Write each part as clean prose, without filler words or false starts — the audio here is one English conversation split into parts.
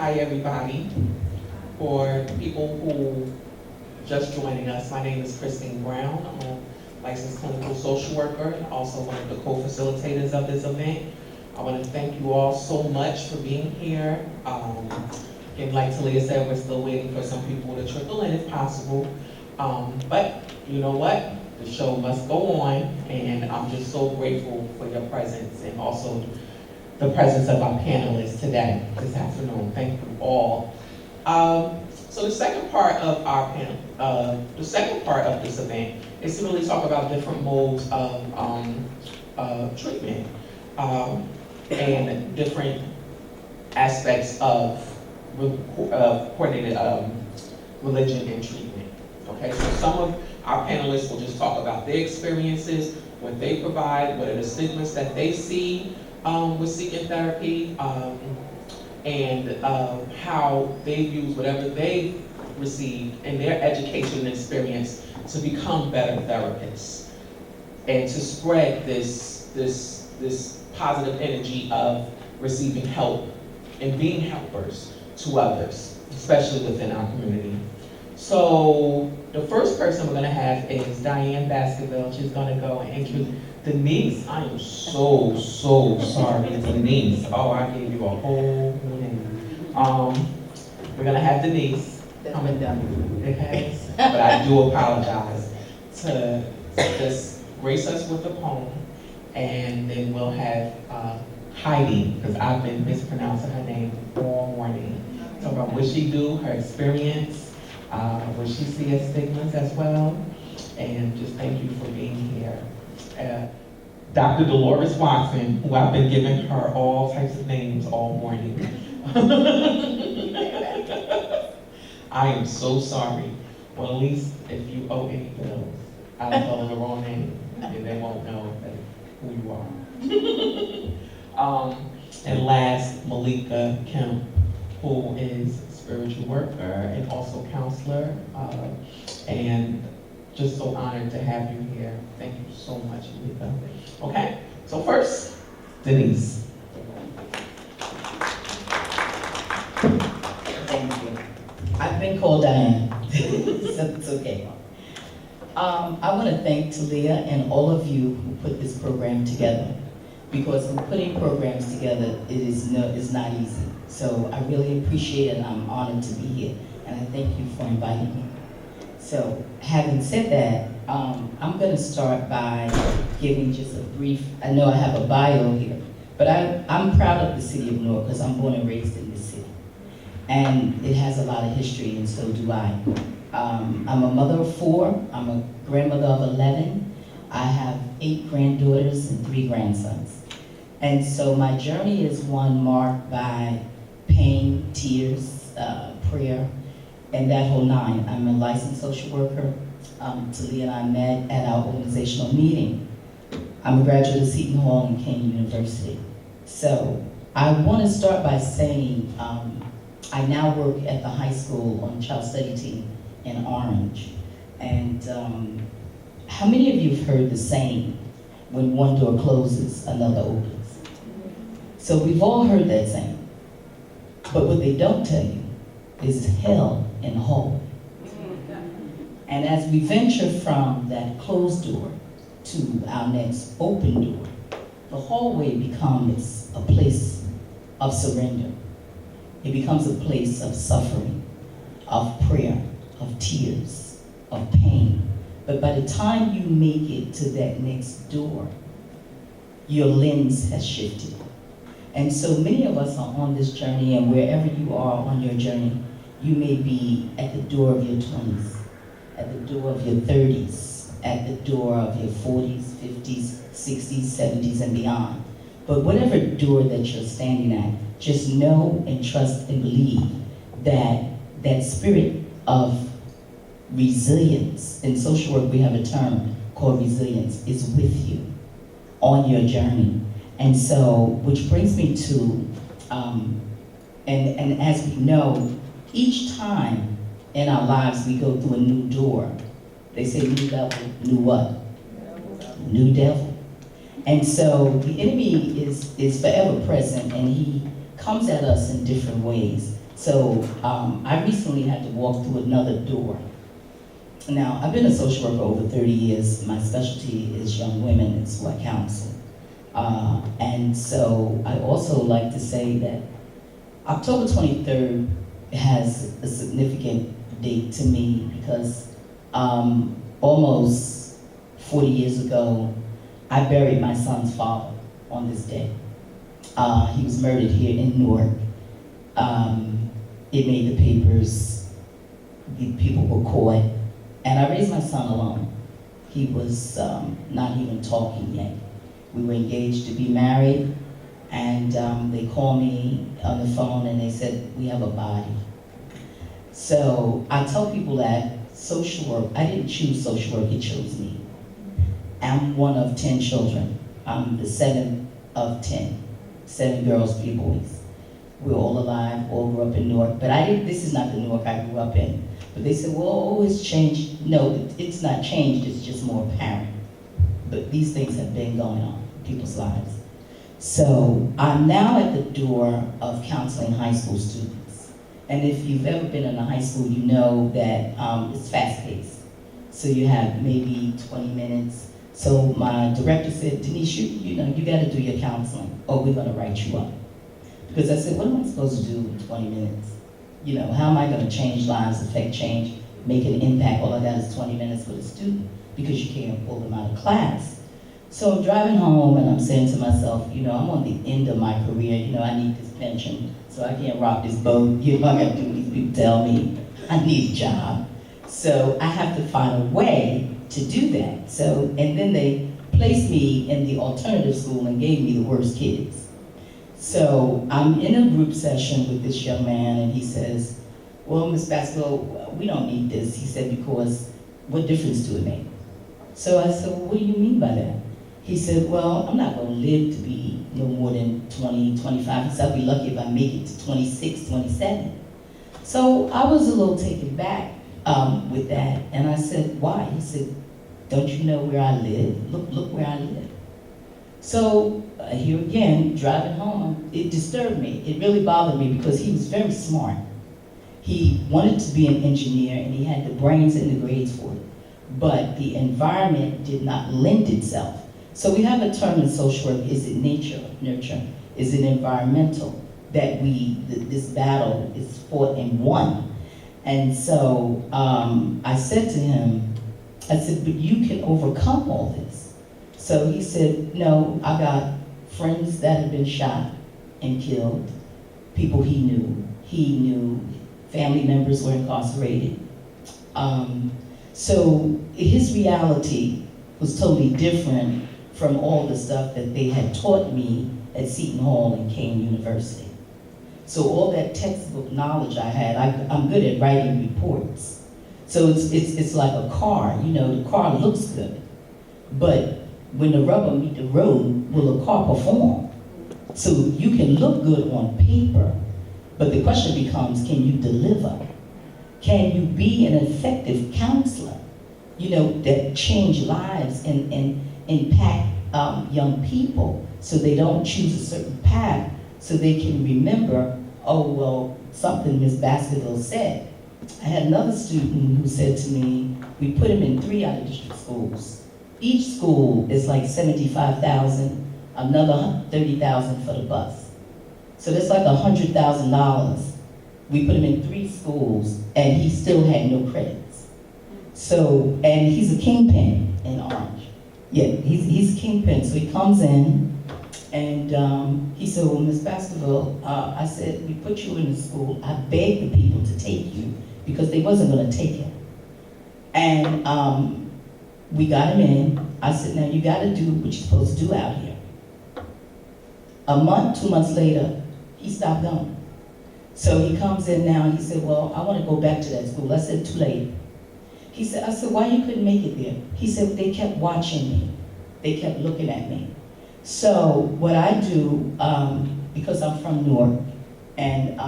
Hi, everybody. For people who just joining us, my name is Christine Brown. I'm a licensed clinical social worker and also one of the co-facilitators of this event. I want to thank you all so much for being here. And like Talia said, we're still waiting for some people to trickle in if possible. But you know what? The show must go on, and I'm just so grateful for your presence and also the presence of our panelists today, this afternoon. Thank you all. So the second part of our panel, the second part of this event is to really talk about different modes of treatment and different aspects of coordinated religion and treatment. Okay, so some of our panelists will just talk about their experiences, what they provide, what are the stigmas that they see with seeking therapy, and how they've used whatever they've received in their education and experience to become better therapists and to spread this positive energy of receiving help and being helpers to others, especially within our community. So the first person we're going to have is Diane Baskerville. She's going to go and introduce Denise. I am so sorry, Denise. Oh, I gave you a whole name. We're going to have Denise coming down. Okay? But I do apologize to just grace us with the poem, and then we'll have Heidi, because I've been mispronouncing her name all morning. Talk about what she do, her experience, what she see as stigmas as well, and just thank you for being here. Dr. Dolores Watson, who I've been giving her all types of names all morning. I am so sorry. Well, at least if you owe any bills, I'll tell them the wrong name, and they won't know who you are. And last, Malika Kemp, who is a spiritual worker and also counselor, and just so honored to have you here. Thank you so much, Malika. Okay, so first, Denise. Thank you. I've been called Diane, so it's okay. I want to thank Talia and all of you who put this program together, because in putting programs together, it's not easy. So I really appreciate it, and I'm honored to be here, and I thank you for inviting me. So having said that, I'm going to start by giving just a brief, I know I have a bio here, but I'm proud of the city of Newark because I'm born and raised in this city. And it has a lot of history, and so do I. I'm a mother of 4, I'm a grandmother of 11, I have 8 granddaughters and 3 grandsons. And so my journey is one marked by pain, tears, prayer, and that whole 9. I'm a licensed social worker. Talia and I met at our organizational meeting. I'm a graduate of Seton Hall and Kane University. So I want to start by saying I now work at the high school on the child study team in Orange. And how many of you have heard the saying, when one door closes, another opens? So we've all heard that saying. But what they don't tell you is hell in the hallway. And as we venture from that closed door to our next open door, the hallway becomes a place of surrender. It becomes a place of suffering, of prayer, of tears, of pain. But by the time you make it to that next door, your lens has shifted. And so many of us are on this journey, and wherever you are on your journey, you may be at the door of your 20s, at the door of your 30s, at the door of your 40s, 50s, 60s, 70s, and beyond. But whatever door that you're standing at, just know and trust and believe that that spirit of resilience, in social work we have a term called resilience, is with you on your journey. And so, which brings me to, and as we know, each time in our lives we go through a new door. They say new level, new what? New devil. And so the enemy is forever present, and he comes at us in different ways. So I recently had to walk through another door. Now, I've been a social worker over 30 years. My specialty is young women, it's who I counsel. And so I also like to say that October 23rd has a significant date to me because almost 40 years ago, I buried my son's father on this day. He was murdered here in Newark. It made the papers, the people were caught, and I raised my son alone. He was not even talking yet. We were engaged to be married, and they called me on the phone and they said, we have a body. So I tell people that social work, I didn't choose social work, it chose me. I'm one of 10 children. I'm the 7th of 10, 7 girls, 3 boys. We're all alive, all grew up in Newark, but this is not the Newark I grew up in. But they said, well, it's changed. No, it's not changed, it's just more apparent. But these things have been going on in people's lives. So I'm now at the door of counseling high school students. And if you've ever been in a high school, you know that it's fast-paced. So you have maybe 20 minutes. So my director said, Denise, you gotta do your counseling, or we're gonna write you up. Because I said, what am I supposed to do in 20 minutes? How am I gonna change lives, affect change, make an impact? All I got is 20 minutes with a student, because you can't pull them out of class. So I'm driving home and I'm saying to myself, I'm on the end of my career, I need this pension, so I can't rock this boat. I gotta do what these people tell me. I need a job. So I have to find a way to do that. So, and then they placed me in the alternative school and gave me the worst kids. So I'm in a group session with this young man and he says, well, Ms. Basco, we don't need this. He said, because what difference do it make? So I said, well, what do you mean by that? He said, well, I'm not gonna live to be no more than 20, 25. He said, I'll be lucky if I make it to 26, 27. So I was a little taken back with that. And I said, why? He said, don't you know where I live? Look where I live. So here again, driving home, it disturbed me. It really bothered me because he was very smart. He wanted to be an engineer and he had the brains and the grades for it. But the environment did not lend itself. So we have a term in social work, is it nature, nurture? Is it environmental? That this battle is fought and won. And so I said to him, I said, but you can overcome all this. So he said, no, I got friends that have been shot and killed, people he knew, family members were incarcerated. So his reality was totally different from all the stuff that they had taught me at Seton Hall and Kane University. So all that textbook knowledge I had, I'm good at writing reports. So it's like a car, the car looks good, but when the rubber meet the road, will a car perform? So you can look good on paper, but the question becomes, can you deliver? Can you be an effective counselor, that change lives and impact young people so they don't choose a certain path so they can remember, oh, well, something Ms. Baskerville said. I had another student who said to me, we put him in 3 out-of-district schools. Each school is like $75,000, another $30,000 for the bus. So that's like $100,000. We put him in 3 schools and he still had no credits. So, and he's a kingpin in Orange. Yeah, he's a kingpin. So he comes in and he said, well, Ms. Baskerville, I said, we put you in the school. I begged the people to take you because they wasn't gonna take him. And we got him in. I said, now you gotta do what you're supposed to do out here. A month, 2 months later, he stopped going. So he comes in now, he said, well, I wanna go back to that school. I said, too late. I said, why you couldn't make it there? He said, they kept watching me. They kept looking at me. So what I do, because I'm from Newark, and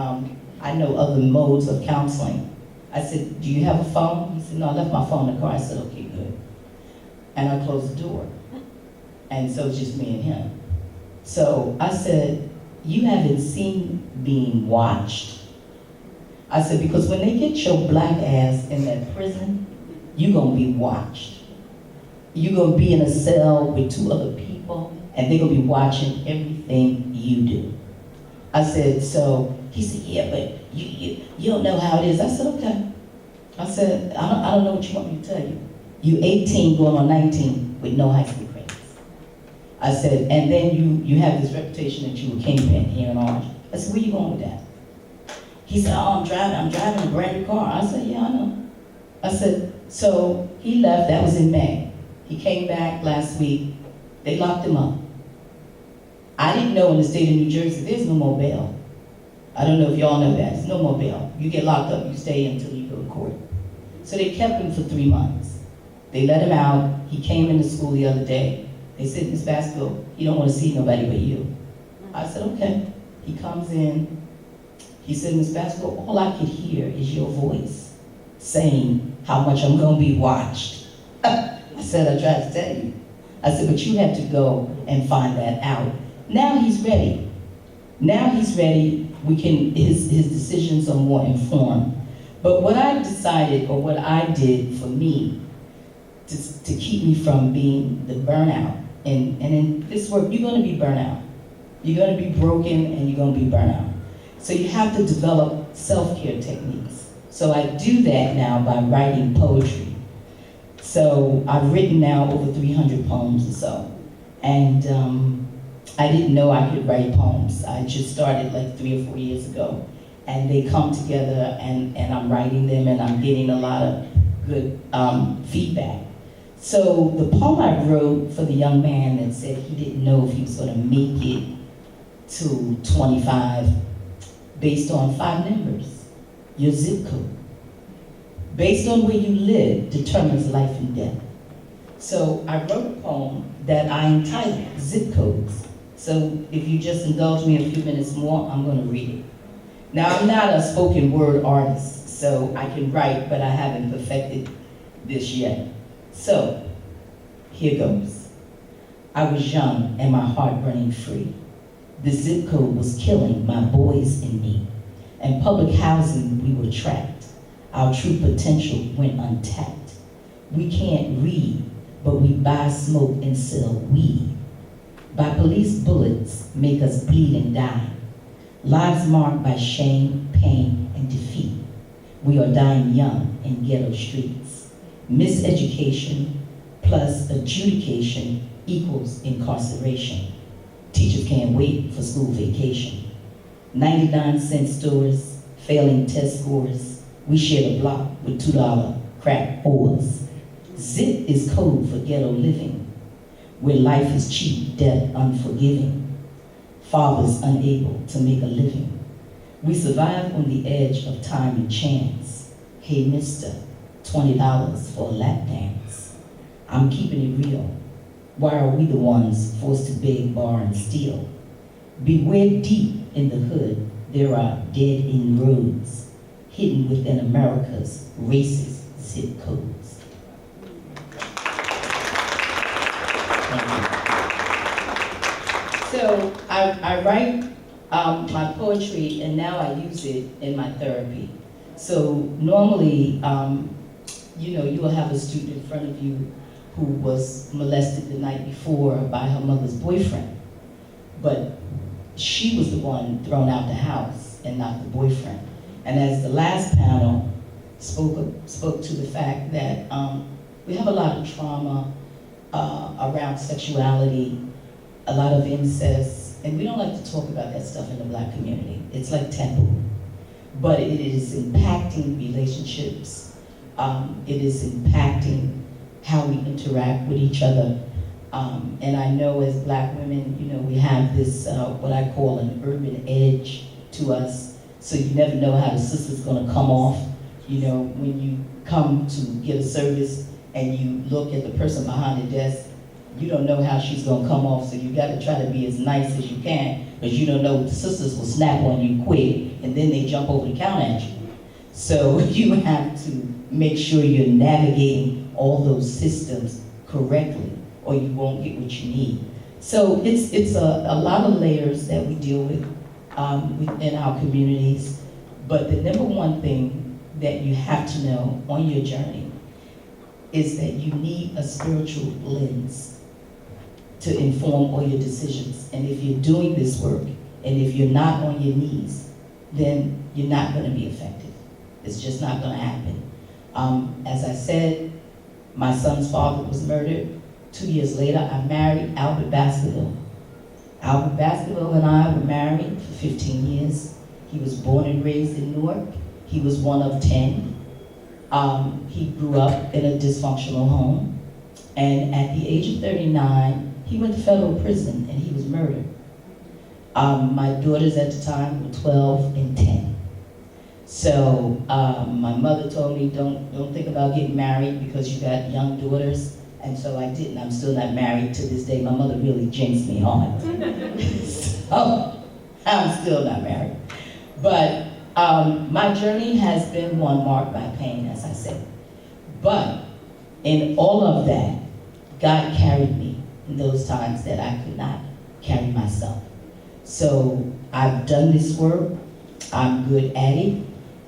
I know other modes of counseling, I said, do you have a phone? He said, no, I left my phone in the car. I said, okay, good. And I closed the door. And so it's just me and him. So I said, you haven't seen being watched? I said, because when they get your black ass in that prison, you're gonna be watched. You're gonna be in a cell with 2 other people, and they're gonna be watching everything you do. I said, so, he said, yeah, but you don't know how it is. I said, okay. I said, I don't know what you want me to tell you. You 18 going on 19 with no high school credits. I said, and then you have this reputation that you were kingpin here in Orange. I said, where you going with that? He said, oh, I'm driving a brand new car. I said, yeah, I know. I said, so he left, that was in May. He came back last week, they locked him up. I didn't know in the state of New Jersey, there's no more bail. I don't know if y'all know that, there's no more bail. You get locked up, you stay until you go to court. So they kept him for 3 months. They let him out, he came into school the other day. They said, Miss Basco, he don't want to see nobody but you. I said, okay. He comes in, he said, Miss Basco, all I could hear is your voice saying how much I'm gonna be watched. I said, I tried to tell you. I said, but you have to go and find that out. Now he's ready. Now he's ready. His decisions are more informed. But what I decided, or what I did for me, to keep me from being the burnout, and in this work, you're gonna be burnout. You're gonna be broken and you're gonna be burnout. So you have to develop self-care techniques. So I do that now by writing poetry. So I've written now over 300 poems or so. And I didn't know I could write poems. I just started like 3 or 4 years ago. And they come together and I'm writing them and I'm getting a lot of good feedback. So the poem I wrote for the young man that said he didn't know if he was gonna make it to 25, based on 5 numbers, your zip code. Based on where you live determines life and death. So I wrote a poem that I entitled Zip Codes. So if you just indulge me a few minutes more, I'm gonna read it. Now I'm not a spoken word artist, so I can write, but I haven't perfected this yet. So, here goes. I was young and my heart running free. The zip code was killing my boys and me. In public housing, we were trapped. Our true potential went untapped. We can't read, but we buy smoke and sell weed. By police bullets, make us bleed and die. Lives marked by shame, pain, and defeat. We are dying young in ghetto streets. Miseducation plus adjudication equals incarceration. Teachers can't wait for school vacation. 99-cent stores, failing test scores. We share the block with $2 crack whores. Zip is code for ghetto living, where life is cheap, death unforgiving. Fathers unable to make a living. We survive on the edge of time and chance. Hey, mister, $20 for a lap dance. I'm keeping it real. Why are we the ones forced to beg, borrow, and steal? Beware deep in the hood, there are dead-end roads, hidden within America's racist zip codes. Thank you. So I write my poetry, and now I use it in my therapy. So normally, you will have a student in front of you who was molested the night before by her mother's boyfriend. But she was the one thrown out the house and not the boyfriend. And as the last panel spoke to the fact that we have a lot of trauma around sexuality, a lot of incest, and we don't like to talk about that stuff in the Black community. It's like taboo. But it is impacting relationships. It is impacting how we interact with each other. And I know as Black women, we have this, what I call an urban edge to us. So you never know how the sister's gonna come off. When you come to get a service and you look at the person behind the desk, you don't know how she's gonna come off, so you gotta try to be as nice as you can, because you don't know the sisters will snap on you quick, and then they jump over the counter at you. So you have to make sure you're navigating all those systems correctly, or you won't get what you need. So it's a lot of layers that we deal with within our communities. But the number one thing that you have to know on your journey is that you need a spiritual lens to inform all your decisions. And if you're doing this work, and if you're not on your knees, then you're not going to be effective. It's just not going to happen. As I said, my son's father was murdered. 2 years later, I married Albert Baskerville. Albert Baskerville and I were married for 15 years. He was born and raised in Newark. He was one of 10. He grew up in a dysfunctional home. And at the age of 39, he went to federal prison and he was murdered. My daughters at the time were 12 and 10. So my mother told me, don't think about getting married because you got young daughters. And so I didn't. I'm still not married to this day. My mother really jinxed me hard. So I'm still not married. But my journey has been one marked by pain, as I said. But in all of that, God carried me in those times that I could not carry myself. So I've done this work. I'm good at it.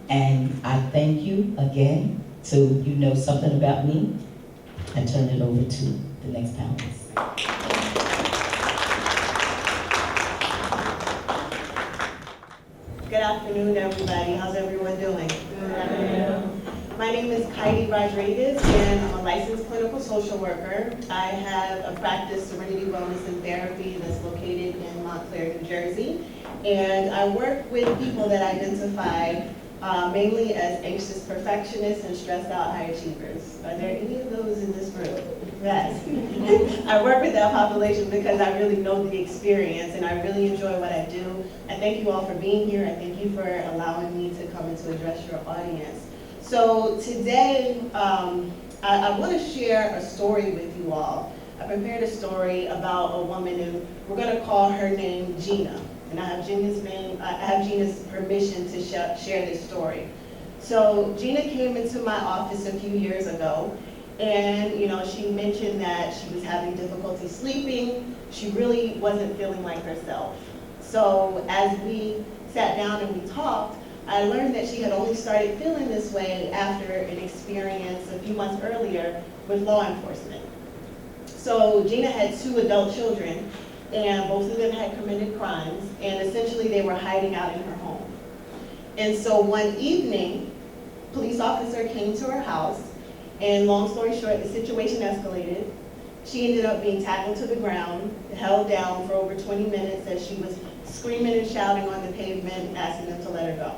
And I thank you again. So you know something about me. I turn it over to the next panelist. Good afternoon, everybody. How's everyone doing? Good afternoon. My name is Kylie Rodriguez, and I'm a licensed clinical social worker. I have a practice, Serenity Wellness and Therapy, that's located in Montclair, New Jersey. And I work with people that identify mainly as anxious perfectionists and stressed out high achievers. Are there any of those in this room? Yes. I work with that population because I really know the experience and I really enjoy what I do. I thank you all for being here. I thank you for allowing me to come and to address your audience. So today, I want to share a story with you all. I prepared a story about a woman, and we're going to call her name Gina. And I have Gina's permission to share this story. So Gina came into my office a few years ago, and she mentioned that she was having difficulty sleeping. She really wasn't feeling like herself. So as we sat down and we talked, I learned that she had only started feeling this way after an experience a few months earlier with law enforcement. So Gina had 2 adult children, and both of them had committed crimes, and essentially they were hiding out in her home. And so one evening, a police officer came to her house, and long story short, the situation escalated. She ended up being tackled to the ground, held down for over 20 minutes as she was screaming and shouting on the pavement, asking them to let her go.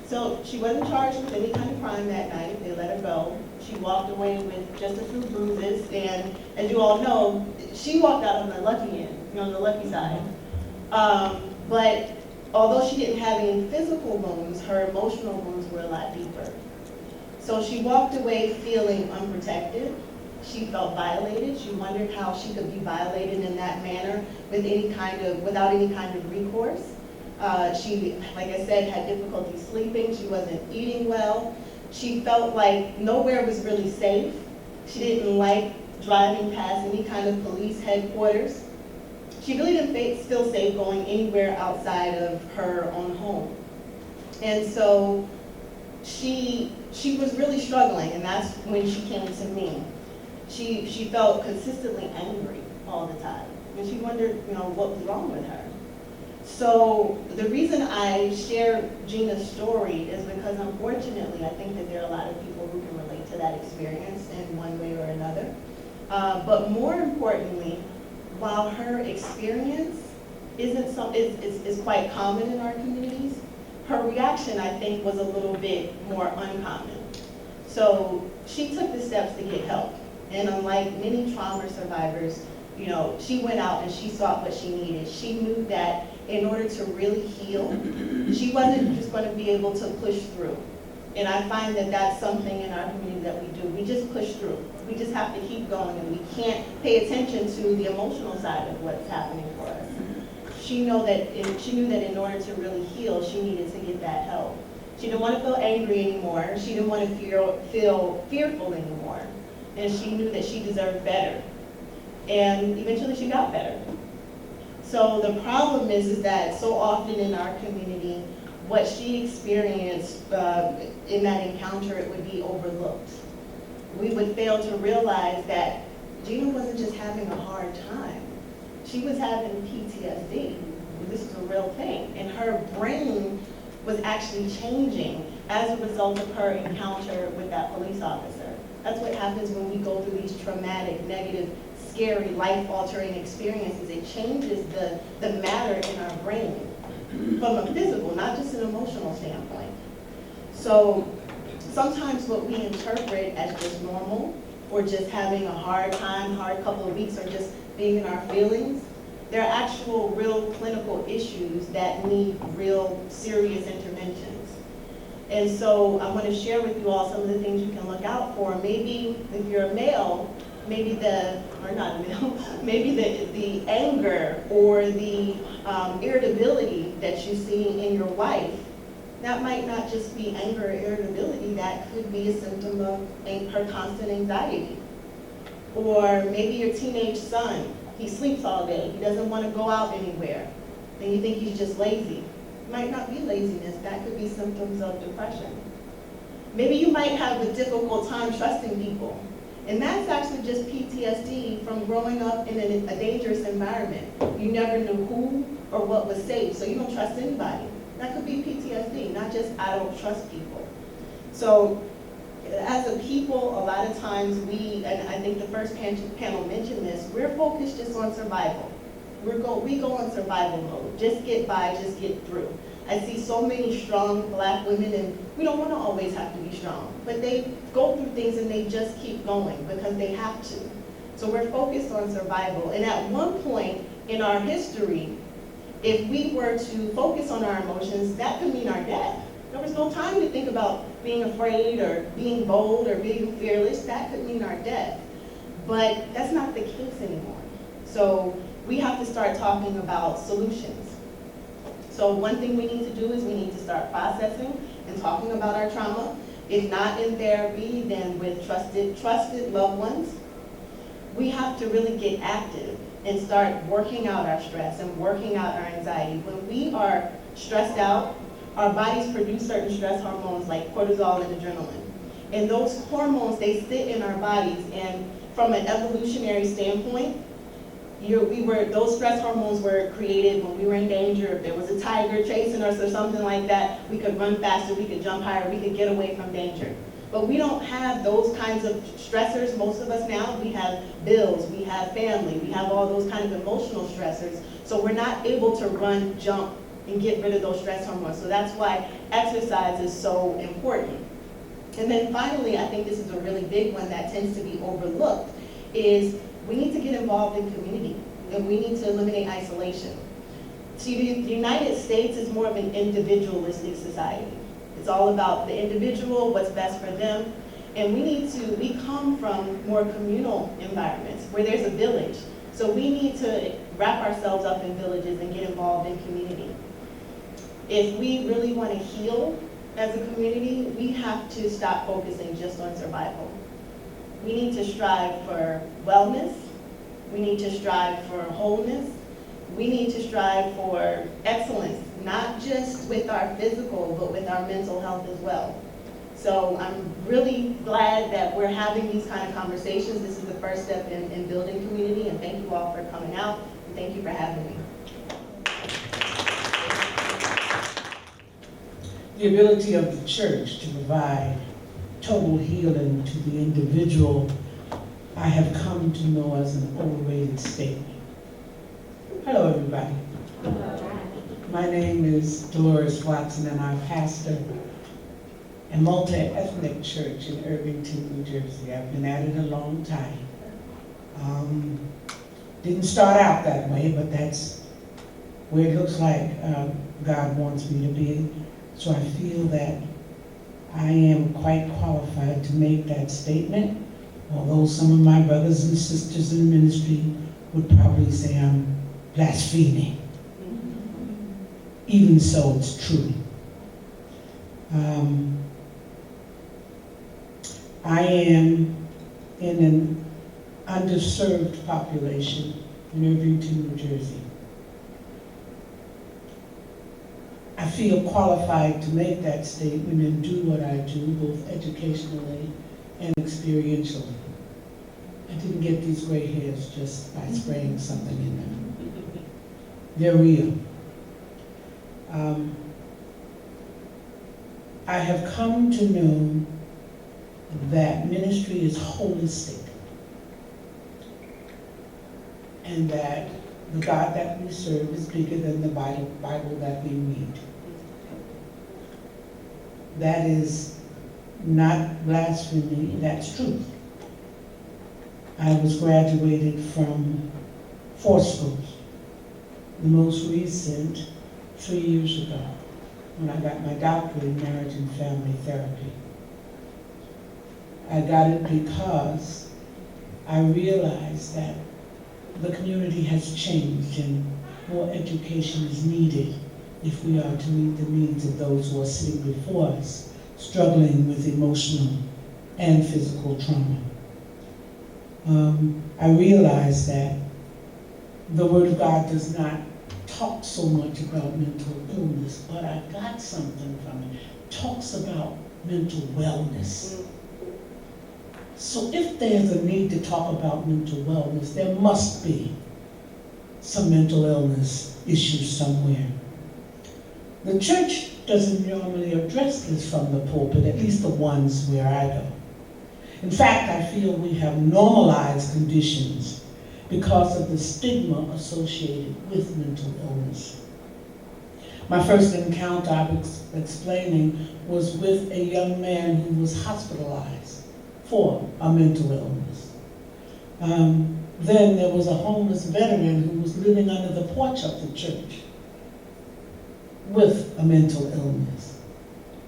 So she wasn't charged with any kind of crime that night. They let her go. She walked away with just a few bruises, and as you all know, she walked out on the lucky end, on the lucky side. But although she didn't have any physical wounds, her emotional wounds were a lot deeper. So she walked away feeling unprotected. She felt violated. She wondered how she could be violated in that manner without any kind of recourse. She, like I said, had difficulty sleeping. She wasn't eating well. She felt like nowhere was really safe. She didn't like driving past any kind of police headquarters. She really didn't feel safe going anywhere outside of her own home. And so she was really struggling, and that's when she came to me. She felt consistently angry all the time, and she wondered, what was wrong with her. So the reason I share Gina's story is because, unfortunately, I think that there are a lot of people who can relate to that experience in one way or another. But more importantly, while her experience is quite common in our communities, her reaction, I think, was a little bit more uncommon. So she took the steps to get help. And unlike many trauma survivors, she went out and she sought what she needed. She knew that in order to really heal, she wasn't just going to be able to push through. And I find that that's something in our community that we do. We just push through. We just have to keep going, and we can't pay attention to the emotional side of what's happening for us. She knew that in order to really heal, she needed to get that help. She didn't want to feel angry anymore. She didn't want to feel fearful anymore. And she knew that she deserved better. And eventually she got better. So the problem is that so often in our community, what she experienced in that encounter, it would be overlooked. We would fail to realize that Gina wasn't just having a hard time. She was having PTSD. This is a real thing. And her brain was actually changing as a result of her encounter with that police officer. That's what happens when we go through these traumatic, negative, scary, life-altering experiences. It changes the matter in our brain from a physical, not just an emotional standpoint. So sometimes what we interpret as just normal, or just having a hard time, hard couple of weeks, or just being in our feelings, there are actual real clinical issues that need real serious interventions. And so I want to share with you all some of the things you can look out for. Maybe if you're a male, maybe maybe the anger or the irritability that you see in your wife, that might not just be anger or irritability, that could be a symptom of her constant anxiety. Or maybe your teenage son, he sleeps all day, he doesn't want to go out anywhere, then you think he's just lazy. It might not be laziness, that could be symptoms of depression. Maybe you might have a difficult time trusting people, and that's actually just PTSD from growing up in a dangerous environment. You never knew who or what was safe, so you don't trust anybody. That could be PTSD, not just I don't trust people. So as a people, a lot of times we, and I think the first panel mentioned this, we're focused just on survival. We go on survival mode. Just get by, just get through. I see so many strong Black women, and we don't want to always have to be strong, but they go through things and they just keep going because they have to. So we're focused on survival. And at one point in our history, if we were to focus on our emotions, that could mean our death. There was no time to think about being afraid or being bold or being fearless. That could mean our death. But that's not the case anymore. So we have to start talking about solutions. So one thing we need to do is we need to start processing and talking about our trauma. If not in therapy, then with trusted loved ones. We have to really get active and start working out our stress and working out our anxiety. When we are stressed out, our bodies produce certain stress hormones like cortisol and adrenaline. And those hormones, they sit in our bodies, and from an evolutionary standpoint, those stress hormones were created when we were in danger. If there was a tiger chasing us or something like that, we could run faster, we could jump higher, we could get away from danger. But we don't have those kinds of stressors, most of us now. We have bills, we have family, we have all those kind of emotional stressors. So we're not able to run, jump, and get rid of those stress hormones. So that's why exercise is so important. And then finally, I think this is a really big one that tends to be overlooked, is we need to get involved in community, and we need to eliminate isolation. See, the United States is more of an individualistic society. It's all about the individual, what's best for them. And we come from more communal environments where there's a village. So we need to wrap ourselves up in villages and get involved in community. If we really want to heal as a community, we have to stop focusing just on survival. We need to strive for wellness. We need to strive for wholeness. We need to strive for excellence, not just with our physical, but with our mental health as well. So I'm really glad that we're having these kind of conversations. This is the first step in building community, and thank you all for coming out, and thank you for having me. The ability of the church to provide total healing to the individual, I have come to know as an overrated statement. Hello, everybody. My name is Dolores Watson, and I pastor a multi-ethnic church in Irvington, New Jersey. I've been at it a long time. Didn't start out that way, but that's where it looks like God wants me to be. So I feel that I am quite qualified to make that statement, although some of my brothers and sisters in the ministry would probably say I'm blaspheming. Even so, it's true. I am in underserved population in Irvington, New Jersey. I feel qualified to make that statement and do what I do, both educationally and experientially. I didn't get these gray hairs just by spraying something in them. They're real. I have come to know that ministry is holistic, and that the God that we serve is bigger than the Bible that we read. That is not blasphemy, that's truth. I was graduated from 4 schools. The most recent, 3 years ago, when I got my doctorate in marriage and family therapy. I got it because I realized that the community has changed and more education is needed if we are to meet the needs of those who are sitting before us, struggling with emotional and physical trauma. I realized that the Word of God does not talk so much about mental illness, but I got something from it. It talks about mental wellness. So if there's a need to talk about mental wellness, there must be some mental illness issues somewhere. The church doesn't normally address this from the pulpit, at least the ones where I go. In fact, I feel we have normalized conditions because of the stigma associated with mental illness. My first encounter, I was explaining, was with a young man who was hospitalized for a mental illness. Then there was a homeless veteran who was living under the porch of the church with a mental illness.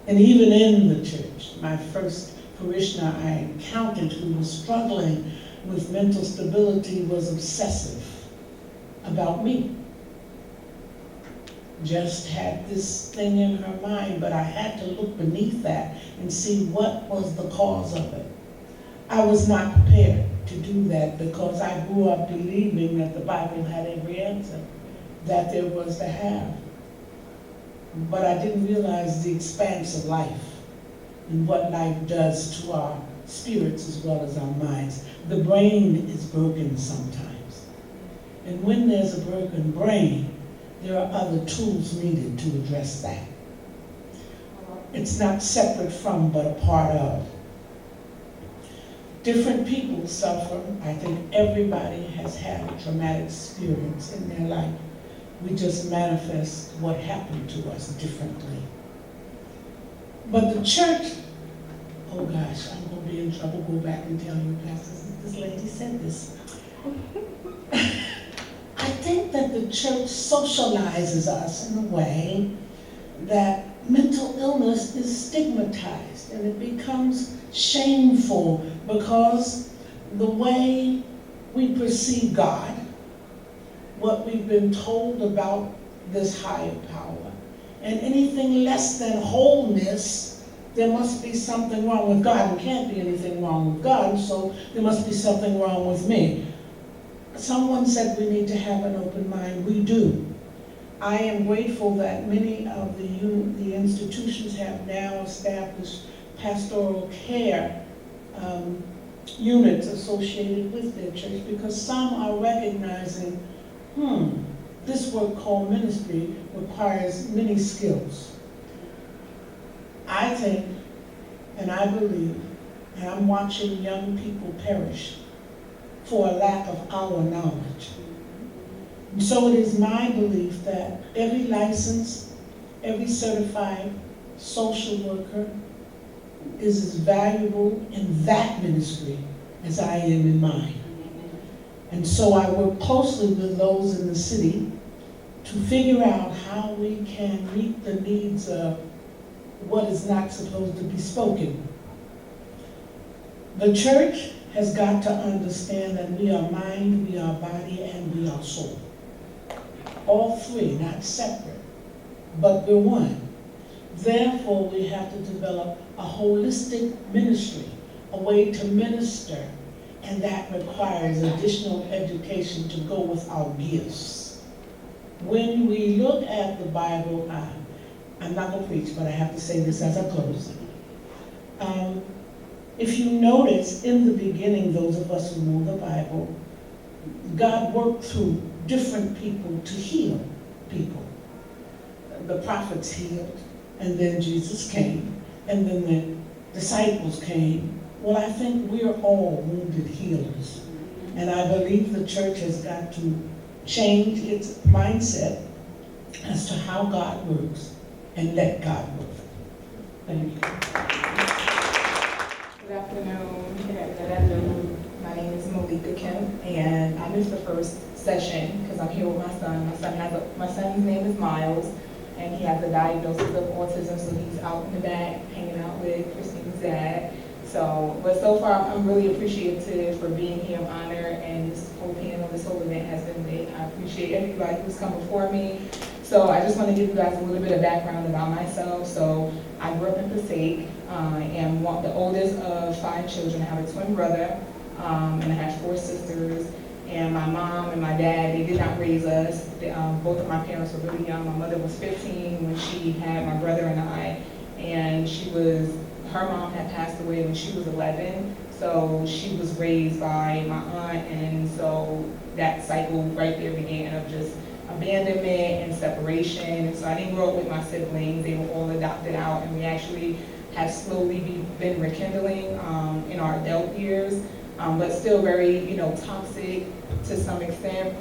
And even in the church, my first parishioner I encountered who was struggling with mental stability was obsessive about me. Just had this thing in her mind, but I had to look beneath that and see what was the cause of it. I was not prepared to do that because I grew up believing that the Bible had every answer that there was to have. But I didn't realize the expanse of life and what life does to our spirits as well as our minds. The brain is broken sometimes. And when there's a broken brain, there are other tools needed to address that. It's not separate from, but a part of. Different people suffer. I think everybody has had a traumatic experience in their life. We just manifest what happened to us differently. But the church, oh gosh, I'm going to be in trouble. Go back and tell you, Pastor, this lady said this. I think that the church socializes us in a way that mental illness is stigmatized and it becomes shameful because the way we perceive God, what we've been told about this higher power, and anything less than wholeness, there must be something wrong with God. There can't be anything wrong with God, so there must be something wrong with me. Someone said we need to have an open mind. We do. I am grateful that many of the institutions have now established pastoral care units associated with their church, because some are recognizing, this work called ministry requires many skills. I think, and I believe, and I'm watching young people perish for a lack of our knowledge. And so it is my belief that every licensed, every certified social worker is as valuable in that ministry as I am in mine. And so I work closely with those in the city to figure out how we can meet the needs of what is not supposed to be spoken. The church has got to understand that we are mind, we are body, and we are soul. All three, not separate, but we're one. Therefore, we have to develop a holistic ministry, a way to minister and that requires additional education to go with our gifts. When we look at the Bible, I'm not going to preach, but I have to say this as I close. If you notice, in the beginning, those of us who know the Bible, God worked through different people to heal people. The prophets healed, and then Jesus came, and then the disciples came. Well, I think we're all wounded healers. And I believe the church has got to change its mindset as to how God works and let God work. Thank you. Good afternoon. My name is Malika Kim, and I missed the first session because I'm here with my son. My son's name is Miles, and he has a diagnosis of autism, so he's out in the back hanging out with Christine's dad. But so far, I'm really appreciative for being here. I'm honored, and this whole panel, this whole event has been lit. I appreciate everybody who's come before me. So I just want to give you guys a little bit of background about myself. So I grew up in Passaic. I am the oldest of 5 children. I have a twin brother, and I have 4 sisters. And my mom and my dad, they did not raise us. Both of my parents were really young. My mother was 15 when she had my brother and I, and her mom had passed away when she was 11, so she was raised by my aunt, and so that cycle right there began of just abandonment and separation. And so I didn't grow up with my siblings. They were all adopted out, and we actually have slowly been rekindling in our adult years, but still very, toxic to some extent.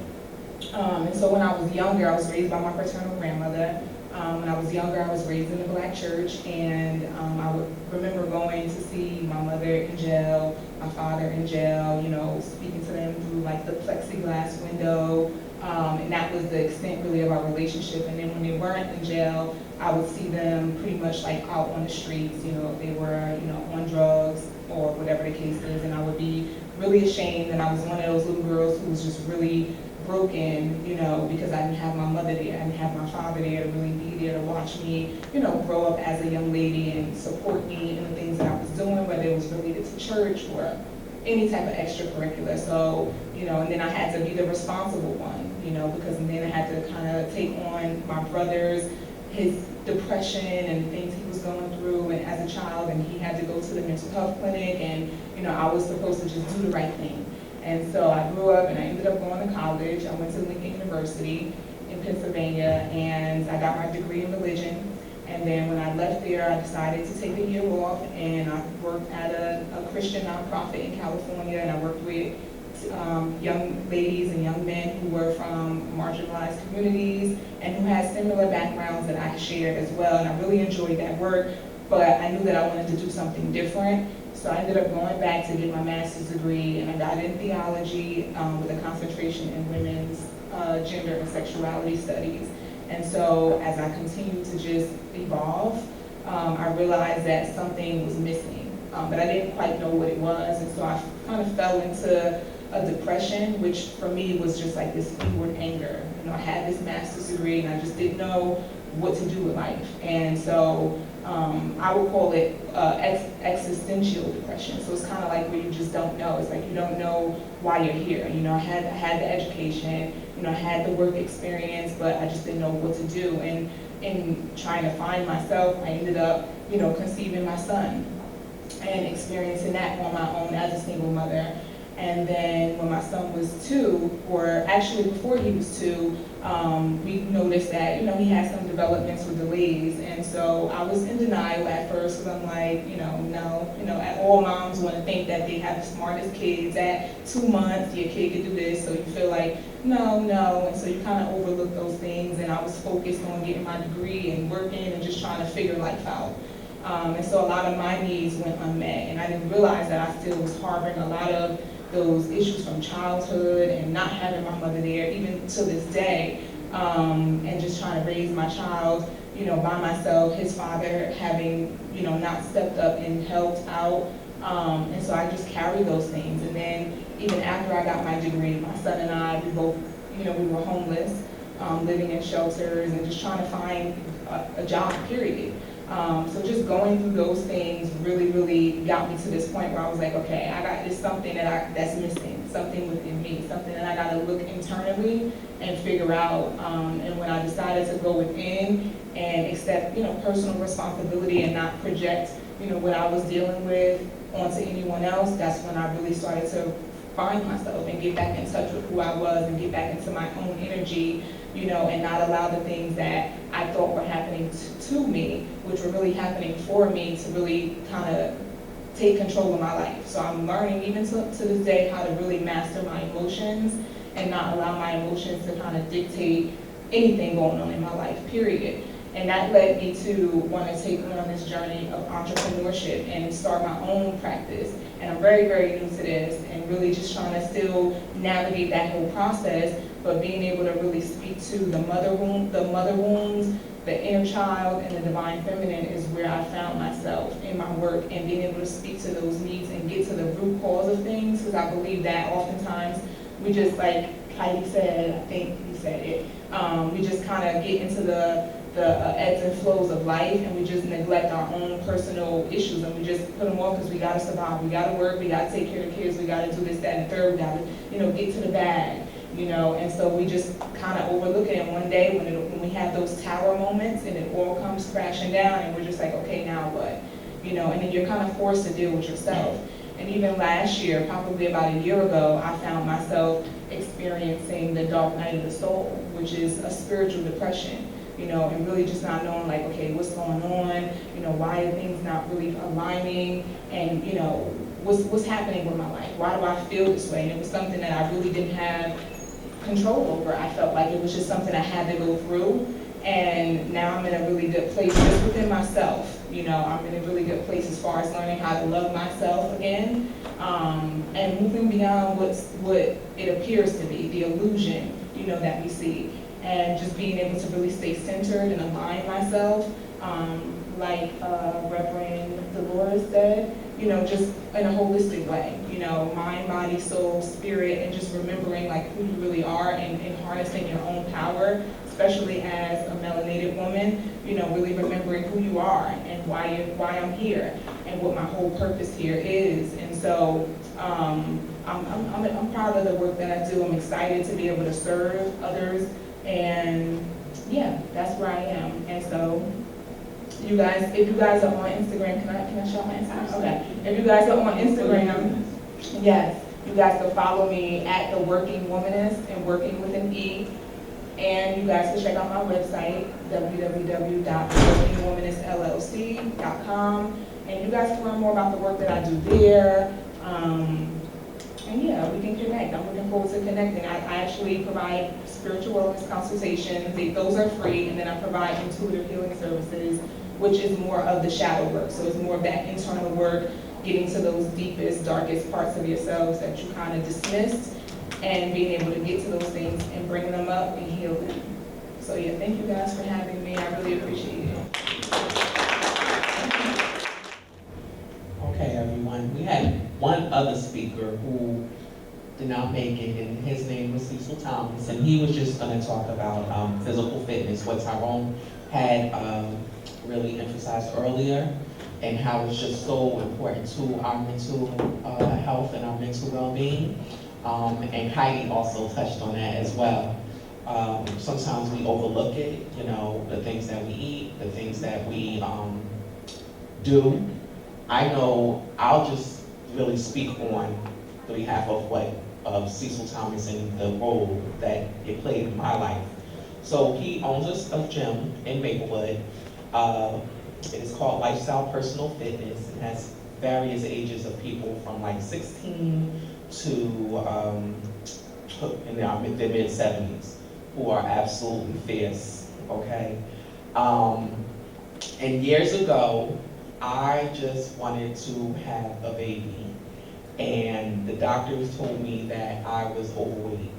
And so when I was younger, I was raised by my paternal grandmother. When I was younger, I was raised in the Black church, and I would remember going to see my mother in jail, my father in jail, speaking to them through like the plexiglass window, and that was the extent really of our relationship. And then when they weren't in jail, I would see them pretty much like out on the streets, if they were, on drugs or whatever the case is, and I would be really ashamed, and I was one of those little girls who was just really broken, because I didn't have my mother there, I didn't have my father there to really be there to watch me, grow up as a young lady and support me in the things that I was doing, whether it was related to church or any type of extracurricular. So, and then I had to be the responsible one, because then I had to kind of take on my brother's, his depression and things he was going through and as a child, and he had to go to the mental health clinic, and, I was supposed to just do the right thing. And so I grew up and I ended up going to college. I went to Lincoln University in Pennsylvania, and I got my degree in religion. And then when I left there, I decided to take a year off, and I worked at a Christian nonprofit in California, and I worked with young ladies and young men who were from marginalized communities and who had similar backgrounds that I shared as well. And I really enjoyed that work, but I knew that I wanted to do something different. So I ended up going back to get my master's degree, and I got in theology with a concentration in women's gender and sexuality studies. And so as I continued to just evolve, I realized that something was missing, but I didn't quite know what it was. And so I kind of fell into a depression, which for me was just like this inward anger. I had this master's degree, and I just didn't know what to do with life. And so I would call it existential depression. So it's kind of like where you just don't know. It's like you don't know why you're here. I had the education, I had the work experience, but I just didn't know what to do. And in trying to find myself, I ended up, conceiving my son and experiencing that on my own as a single mother. And then when my son was 2, or actually before he was 2, we noticed that, he had some developmental delays. And so I was in denial at first, because I'm like, no, all moms want to think that they have the smartest kids. At 2 months, your kid could do this, so you feel like, no. And so you kind of overlook those things. And I was focused on getting my degree and working and just trying to figure life out. And so a lot of my needs went unmet. And I didn't realize that I still was harboring a lot of those issues from childhood and not having my mother there, even to this day, and just trying to raise my child, by myself, his father having, not stepped up and helped out. And so I just carried those things. And then even after I got my degree, my son and I, we both, we were homeless, living in shelters and just trying to find a job, period. So just going through those things really, really got me to this point where I was like, okay, it's something that's missing, something within me, something that I gotta look internally and figure out. And when I decided to go within and accept, personal responsibility and not project, what I was dealing with onto anyone else, that's when I really started to find myself and get back in touch with who I was and get back into my own energy, and not allow the things that I thought were happening to me, which were really happening for me, to really kind of take control of my life. So I'm learning even to this day how to really master my emotions and not allow my emotions to kind of dictate anything going on in my life, period. And that led me to want to take on this journey of entrepreneurship and start my own practice. And I'm very, very new to this and really just trying to still navigate that whole process, but being able to really speak to the mother wounds, the inner child, and the divine feminine is where I found myself in my work, and being able to speak to those needs and get to the root cause of things, because I believe that oftentimes we just, like Heidi said, I think you said it, we just kind of get into the ebbs and flows of life, and we just neglect our own personal issues, and we just put them off because we got to survive, we got to work, we got to take care of the kids, we got to do this, that, and the third, we got to, get to the bag, and so we just kind of overlook it, and one day when we have those tower moments and it all comes crashing down, and we're just like, okay, now what, and then you're kind of forced to deal with yourself. And even last year, probably about a year ago, I found myself experiencing the dark night of the soul, which is a spiritual depression. And really just not knowing, like, okay, what's going on, why are things not really aligning, and, what's happening with my life? Why do I feel this way? And it was something that I really didn't have control over. I felt like it was just something I had to go through, and now I'm in a really good place just within myself. I'm in a really good place as far as learning how to love myself again, and moving beyond what it appears to be, the illusion, that we see. And just being able to really stay centered and align myself, like Reverend Dolores said, just in a holistic way, mind, body, soul, spirit, and just remembering like who you really are, and harnessing your own power, especially as a melanated woman, really remembering who you are and why I'm here and what my whole purpose here is. And so I'm proud of the work that I do. I'm excited to be able to serve others. And yeah, that's where I am. And so, if you guys are on Instagram, can I show my Instagram? Okay. If you guys are on Instagram, yes, you guys can follow me at The Working Womanist, and working with an E. And you guys can check out my website, www.workingwomanistllc.com. And you guys can learn more about the work that I do there. And yeah, we can connect. I'm looking forward to connecting. I actually provide spiritual wellness consultations. Those are free. And then I provide intuitive healing services, which is more of the shadow work. So it's more of that internal work, getting to those deepest, darkest parts of yourselves that you kind of dismissed, and being able to get to those things and bring them up and heal them. So yeah, thank you guys for having me. I really appreciate it. Okay, everyone, we had one other speaker who did not make it, and his name was Cecil Thomas, and he was just going to talk about physical fitness, what Tyrone had really emphasized earlier, and how it's just so important to our mental health and our mental well-being. And Heidi also touched on that as well. Sometimes we overlook it, the things that we eat, the things that we do. I know I'll just really speak on the behalf of Cecil Thomas and the role that it played in my life. So he owns a gym in Maplewood. It is called Lifestyle Personal Fitness. It has various ages of people from like 16 to in their mid-70s who are absolutely fierce, okay? And years ago, I just wanted to have a baby, and the doctors told me that I was overweight.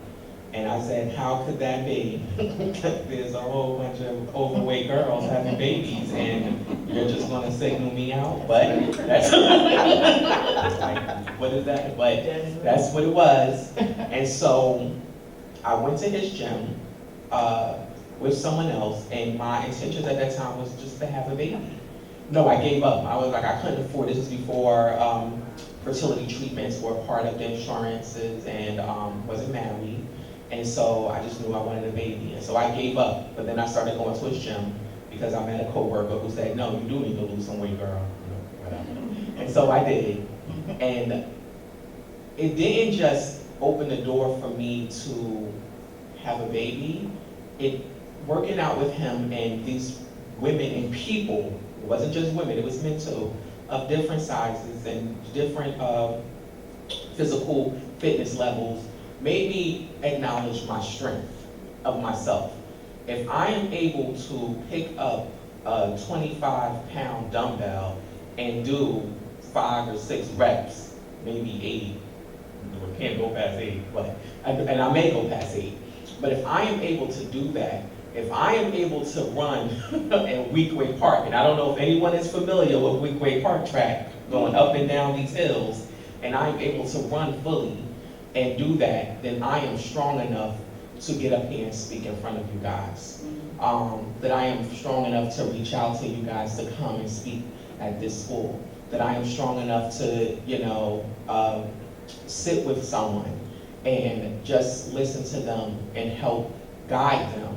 And I said, how could that be? There's a whole bunch of overweight girls having babies, and you're just gonna signal me out? But that's like, what is that? But that's what it was. And so I went to his gym with someone else, and my intentions at that time was just to have a baby. No, I gave up. I was like, I couldn't afford, this was before, fertility treatments were part of the insurances, and, wasn't married. And so I just knew I wanted a baby, and so I gave up. But then I started going to his gym, because I met a coworker who said, no, you do need to lose some weight, girl, you know, whatever. And so I did. And it didn't just open the door for me to have a baby. Working out with him and these women and people, it wasn't just women, it was men too, of different sizes and different physical fitness levels, made me acknowledge my strength of myself. If I am able to pick up a 25-pound dumbbell and do 5 or 6 reps, maybe 8, I can't go past 8, but, and I may go past 8, but if I am able to do that, if I am able to run in Weekway Park, and I don't know if anyone is familiar with Weekway Park track, going up and down these hills, and I'm able to run fully and do that, then I am strong enough to get up here and speak in front of you guys. That I am strong enough to reach out to you guys to come and speak at this school. That I am strong enough to, sit with someone and just listen to them and help guide them,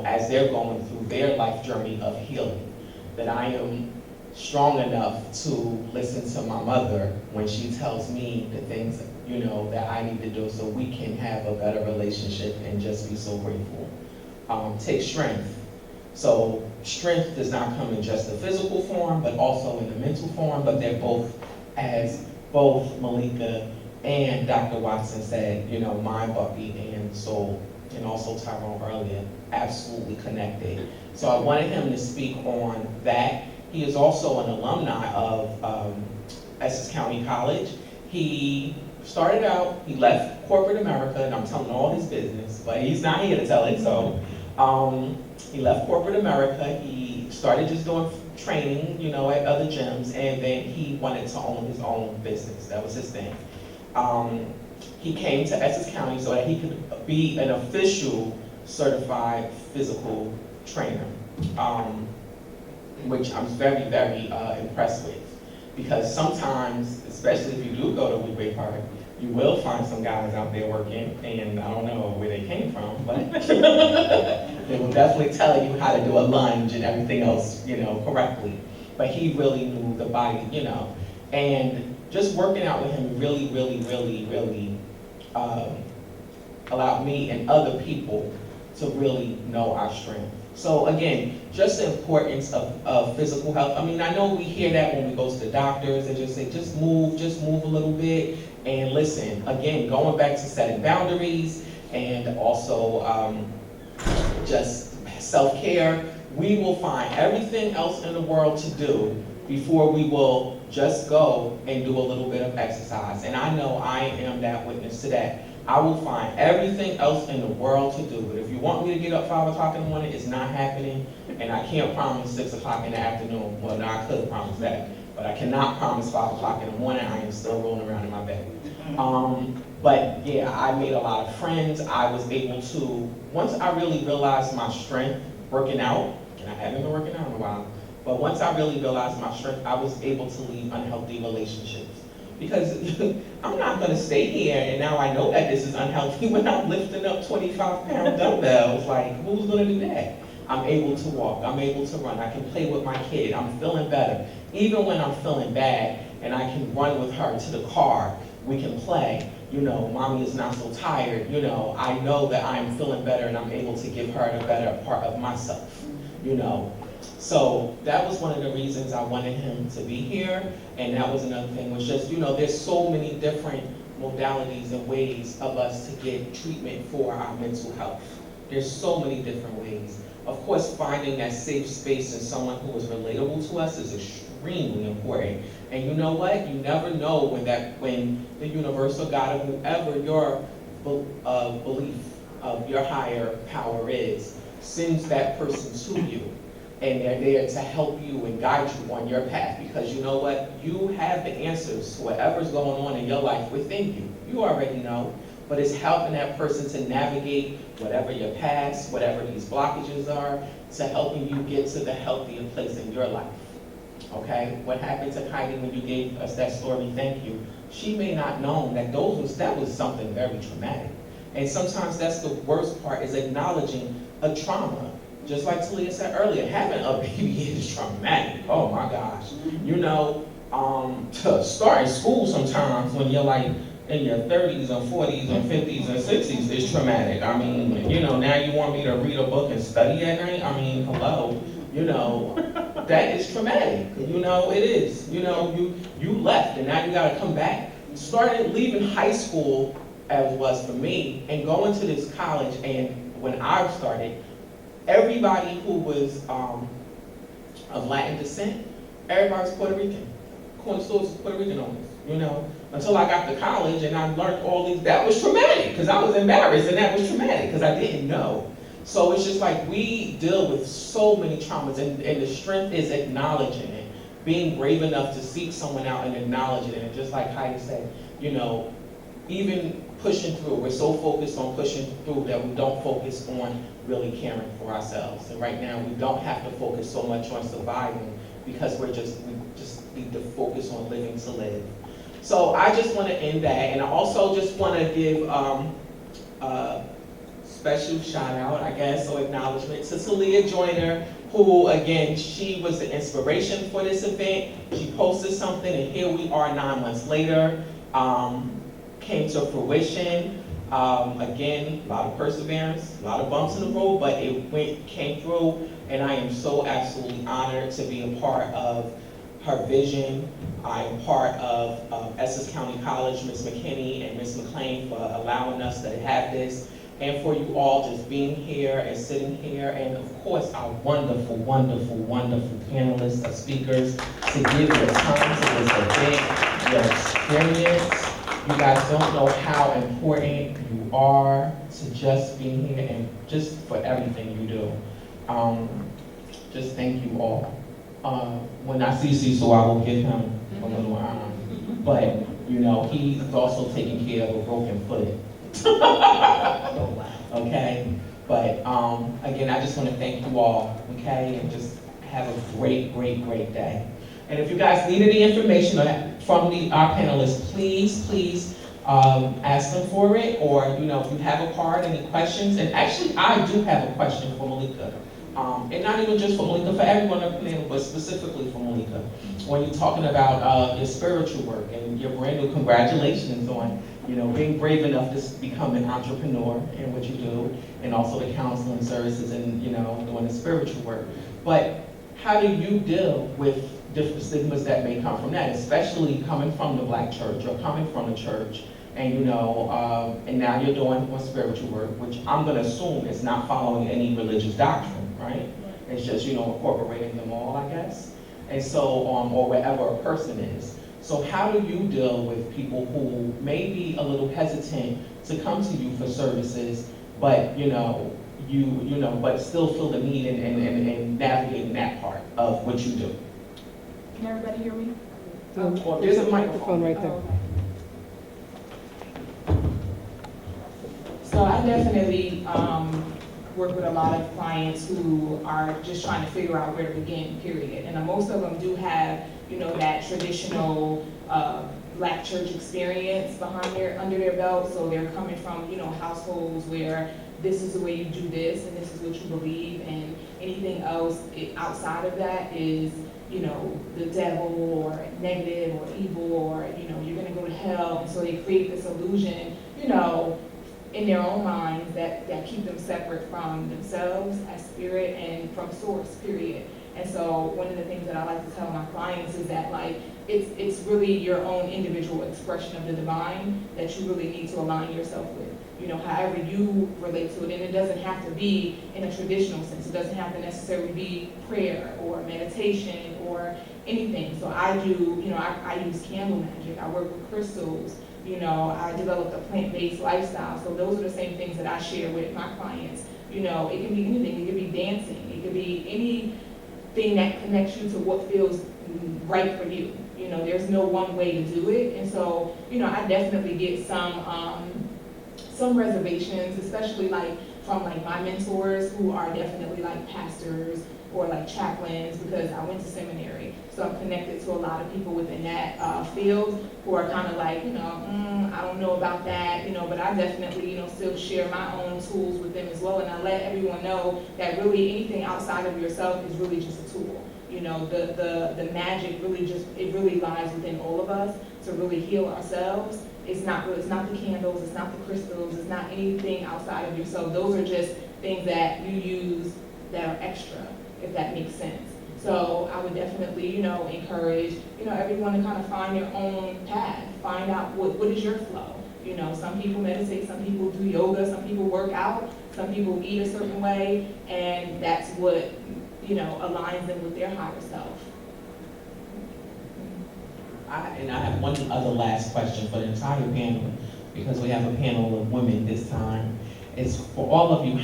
as they're going through their life journey of healing. That I am strong enough to listen to my mother when she tells me the things, that I need to do so we can have a better relationship and just be so grateful. Take strength. So strength does not come in just the physical form, but also in the mental form, but they're both, as both Malika and Dr. Watson said, mind, body, and soul, and also Tyrone earlier, absolutely connected. So I wanted him to speak on that. He is also an alumni of Essex County College. He started out, he left corporate America, and I'm telling all his business, but he's not here to tell it, so he left corporate America. He started just doing training, at other gyms, and then he wanted to own his own business. That was his thing. He came to Essex County so that he could be an official certified physical trainer, which I'm very, very impressed with. Because sometimes, especially if you do go to Weekway Park, you will find some guys out there working, and I don't know where they came from, but they will definitely tell you how to do a lunge and everything else, correctly. But he really moved the body, and just working out with him really, really, really, really allowed me and other people to really know our strength. So again, just the importance of physical health. I mean, I know we hear that when we go to the doctors and just say, just move a little bit. And listen, again, going back to setting boundaries and also just self-care, we will find everything else in the world to do before we will just go and do a little bit of exercise. And I know I am that witness to that. I will find everything else in the world to do. But if you want me to get up 5 o'clock in the morning, it's not happening. And I can't promise 6 o'clock in the afternoon. Well, no, I could promise that. But I cannot promise 5 o'clock in the morning. I am still rolling around in my bed. But yeah, I made a lot of friends. I was able to, once I really realized my strength working out, and I haven't been working out in a while, but once I really realized my strength, I was able to leave unhealthy relationships. Because I'm not gonna stay here and now I know that this is unhealthy when I'm lifting up 25-pound dumbbells. Like, who's gonna do that? I'm able to walk, I'm able to run, I can play with my kid, I'm feeling better. Even when I'm feeling bad and I can run with her to the car, we can play. Mommy is not so tired, I know that I'm feeling better and I'm able to give her the better part of myself, So that was one of the reasons I wanted him to be here, and that was another thing, was just, there's so many different modalities and ways of us to get treatment for our mental health. There's so many different ways. Of course, finding that safe space and someone who is relatable to us is extremely important. And you know what? You never know when the universe or God or whoever your belief of your higher power is, sends that person to you. And they're there to help you and guide you on your path, because you know what? You have the answers to whatever's going on in your life within you. You already know, but it's helping that person to navigate whatever your past, whatever these blockages are, to helping you get to the healthier place in your life. Okay, what happened to Heidi when you gave us that story? Thank you. She may not know that that was something very traumatic. And sometimes that's the worst part, is acknowledging a trauma. Just like Talia said earlier, having a baby is traumatic. Oh my gosh. You know, to start in school sometimes when you're like in your 30s and 40s and 50s and 60s is traumatic. I mean, you know, now you want me to read a book and study at night? I mean, hello, you know, that is traumatic. You know, it is. You know, you left and now you gotta come back. Started leaving high school, as was for me, and going to this college, and when I started, everybody who was of Latin descent, everybody was Puerto Rican. Corner stores was Puerto Rican owners, you know. Until I got to college and I learned all these, that was traumatic, because I was embarrassed, and that was traumatic, because I didn't know. So it's just like we deal with so many traumas, and the strength is acknowledging it, being brave enough to seek someone out and acknowledge it, and just like Heidi said, you know, even pushing through. We're so focused on pushing through that we don't focus on really caring for ourselves. And right now, we don't have to focus so much on surviving, because we just need to focus on living to live. So I just want to end that, and I also just want to give a special shout out, I guess, or acknowledgement to Talia Joyner, who, again, she was the inspiration for this event. She posted something, and here we are 9 months later. Came to fruition. Again, a lot of perseverance, a lot of bumps in the road, but it came through, and I am so absolutely honored to be a part of her vision. I am part of Essex County College, Ms. McKinney and Ms. McLean, for allowing us to have this, and for you all just being here and sitting here, and of course our wonderful, wonderful, wonderful panelists of speakers to give your time to this event, your experience. You guys don't know how important you are to just being here and just for everything you do. Just thank you all. When I see Cecil, I will give him a little but you know, he's also taking care of a broken foot. Okay, but again, I just want to thank you all, okay, and just have a great, great, great day. And if you guys need any information from our panelists, please ask them for it, or you know, if you have a card, any questions. And actually, I do have a question for Malika, and not even just for Malika, for everyone on the panel, but specifically for Malika. When you're talking about your spiritual work and your brand new, congratulations on, you know, being brave enough to become an entrepreneur in what you do, and also the counseling services and, you know, doing the spiritual work. But how do you deal with different stigmas that may come from that, especially coming from the Black church or coming from the church, and you know, and now you're doing more spiritual work, which I'm going to assume is not following any religious doctrine, right? It's just, you know, incorporating them all, I guess. And so, or wherever a person is. So how do you deal with people who may be a little hesitant to come to you for services, but you know, but still feel the need in navigating that part of what you do? Can everybody hear me? There's a microphone right there. So I definitely work with a lot of clients who are just trying to figure out where to begin, period. And most of them do have, you know, that traditional Black church experience under their belt. So they're coming from, you know, households where this is the way you do this and this is what you believe, and anything else outside of that is, you know, the devil or negative or evil, or, you know, you're gonna go to hell. And so they create this illusion, you know, in their own minds that keep them separate from themselves as spirit and from source, period. And so one of the things that I like to tell my clients is that, like, it's really your own individual expression of the divine that you really need to align yourself with. You know, however you relate to it, and it doesn't have to be in a traditional sense. It doesn't have to necessarily be prayer or meditation or anything. So I do, you know, I use candle magic. I work with crystals. You know, I developed a plant-based lifestyle. So those are the same things that I share with my clients. You know, it can be anything. It could be dancing. It could be anything that connects you to what feels right for you. You know, there's no one way to do it. And so, you know, I definitely get some reservations, especially like from like my mentors who are definitely like pastors or like chaplains, because I went to seminary. So I'm connected to a lot of people within that field who are kind of like, I don't know about that, but I definitely, still share my own tools with them as well. And I let everyone know that really anything outside of yourself is really just a tool. The magic it really lies within all of us to really heal ourselves. It's not the candles, it's not the crystals, it's not anything outside of yourself. Those are just things that you use that are extra, if that makes sense. So I would definitely, encourage, everyone to kind of find your own path. Find out what is your flow. Some people meditate, some people do yoga, some people work out, some people eat a certain way, and that's what, aligns them with their higher self. I have one other last question for the entire panel, because we have a panel of women this time. It's for all of you,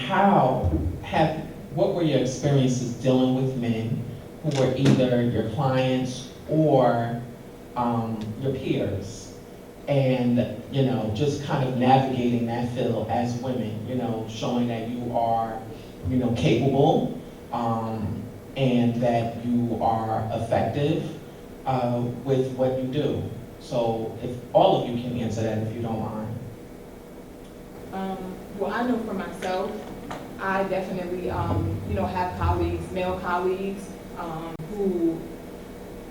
what were your experiences dealing with men who were either your clients or your peers? And, just kind of navigating that field as women, showing that you are, capable, and that you are effective with what you do. So if all of you can answer that, if you don't mind. Well, I know for myself, I definitely, have colleagues, male colleagues, who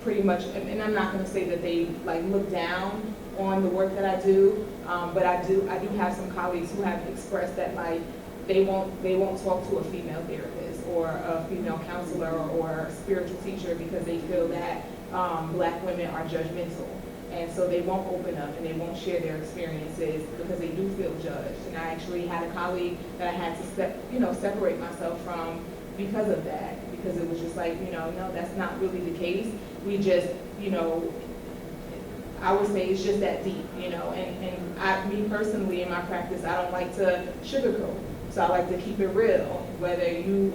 pretty much, and I'm not gonna say that they look down on the work that I do, but I do have some colleagues who have expressed that they won't talk to a female therapist or a female counselor or a spiritual teacher because they feel that Black women are judgmental. And so they won't open up and they won't share their experiences because they do feel judged. And I actually had a colleague that I had to separate myself from because of that. Because it was just no, that's not really the case. We just, I would say it's just that deep, and me personally in my practice, I don't like to sugarcoat. So I like to keep it real. Whether you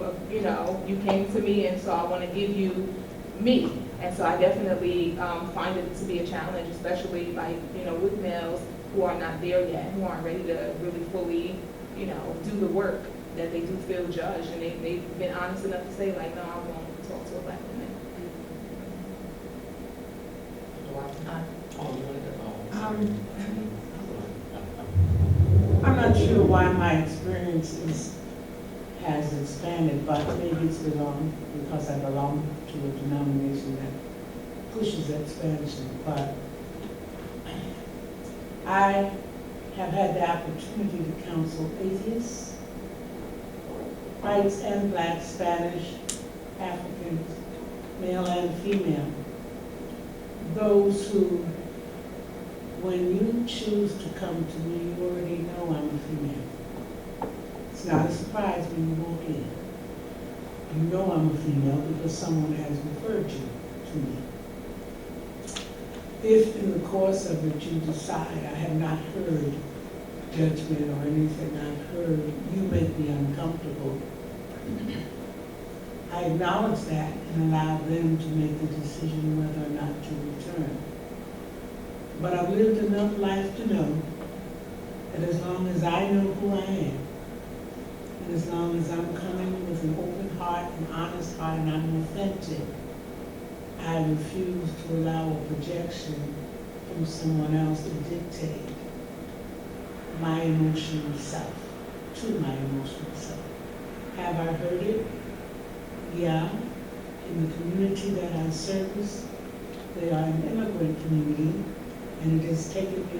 came to me and so I want to give you me. And so I definitely find it to be a challenge, especially with males who are not there yet, who aren't ready to really fully, do the work that they do feel judged. And they've been honest enough to say no, I won't talk to a Black woman. I'm not sure why my experience has expanded, but maybe it's because I belong to a denomination that pushes expansion. But I have had the opportunity to counsel atheists, whites and Black, Spanish, Africans, male and female. Those who, when you choose to come to me, you already know I'm a female. It's not a surprise when you walk in. You know I'm a female because someone has referred you to me. If in the course of it you decide I have not heard judgment or anything I've heard, you make me uncomfortable, I acknowledge that and allow them to make the decision whether or not to return. But I've lived enough life to know that as long as I know who I am, and as long as I'm coming with an open heart, an honest heart, and I'm authentic, I refuse to allow a projection from someone else to dictate my emotional self, to my emotional self. Have I heard it? Yeah. In the community that I service, they are an immigrant community, and it has taken me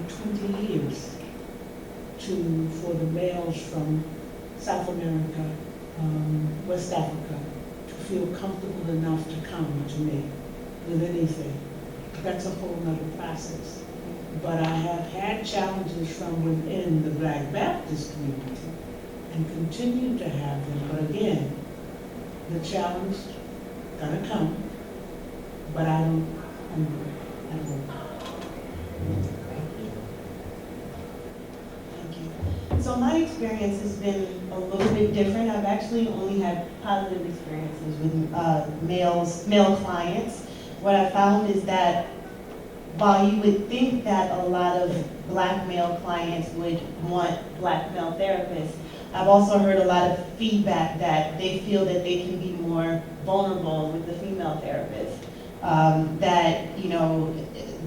20 years for the males from South America, West Africa, to feel comfortable enough to come to me with anything. That's a whole nother process. But I have had challenges from within the Black Baptist community and continue to have them. But again, the challenge gonna come, but I don't. Thank you. So my experience has been a little bit different. I've actually only had positive experiences with male clients. What I found is that while you would think that a lot of Black male clients would want Black male therapists, I've also heard a lot of feedback that they feel that they can be more vulnerable with the female therapist. that,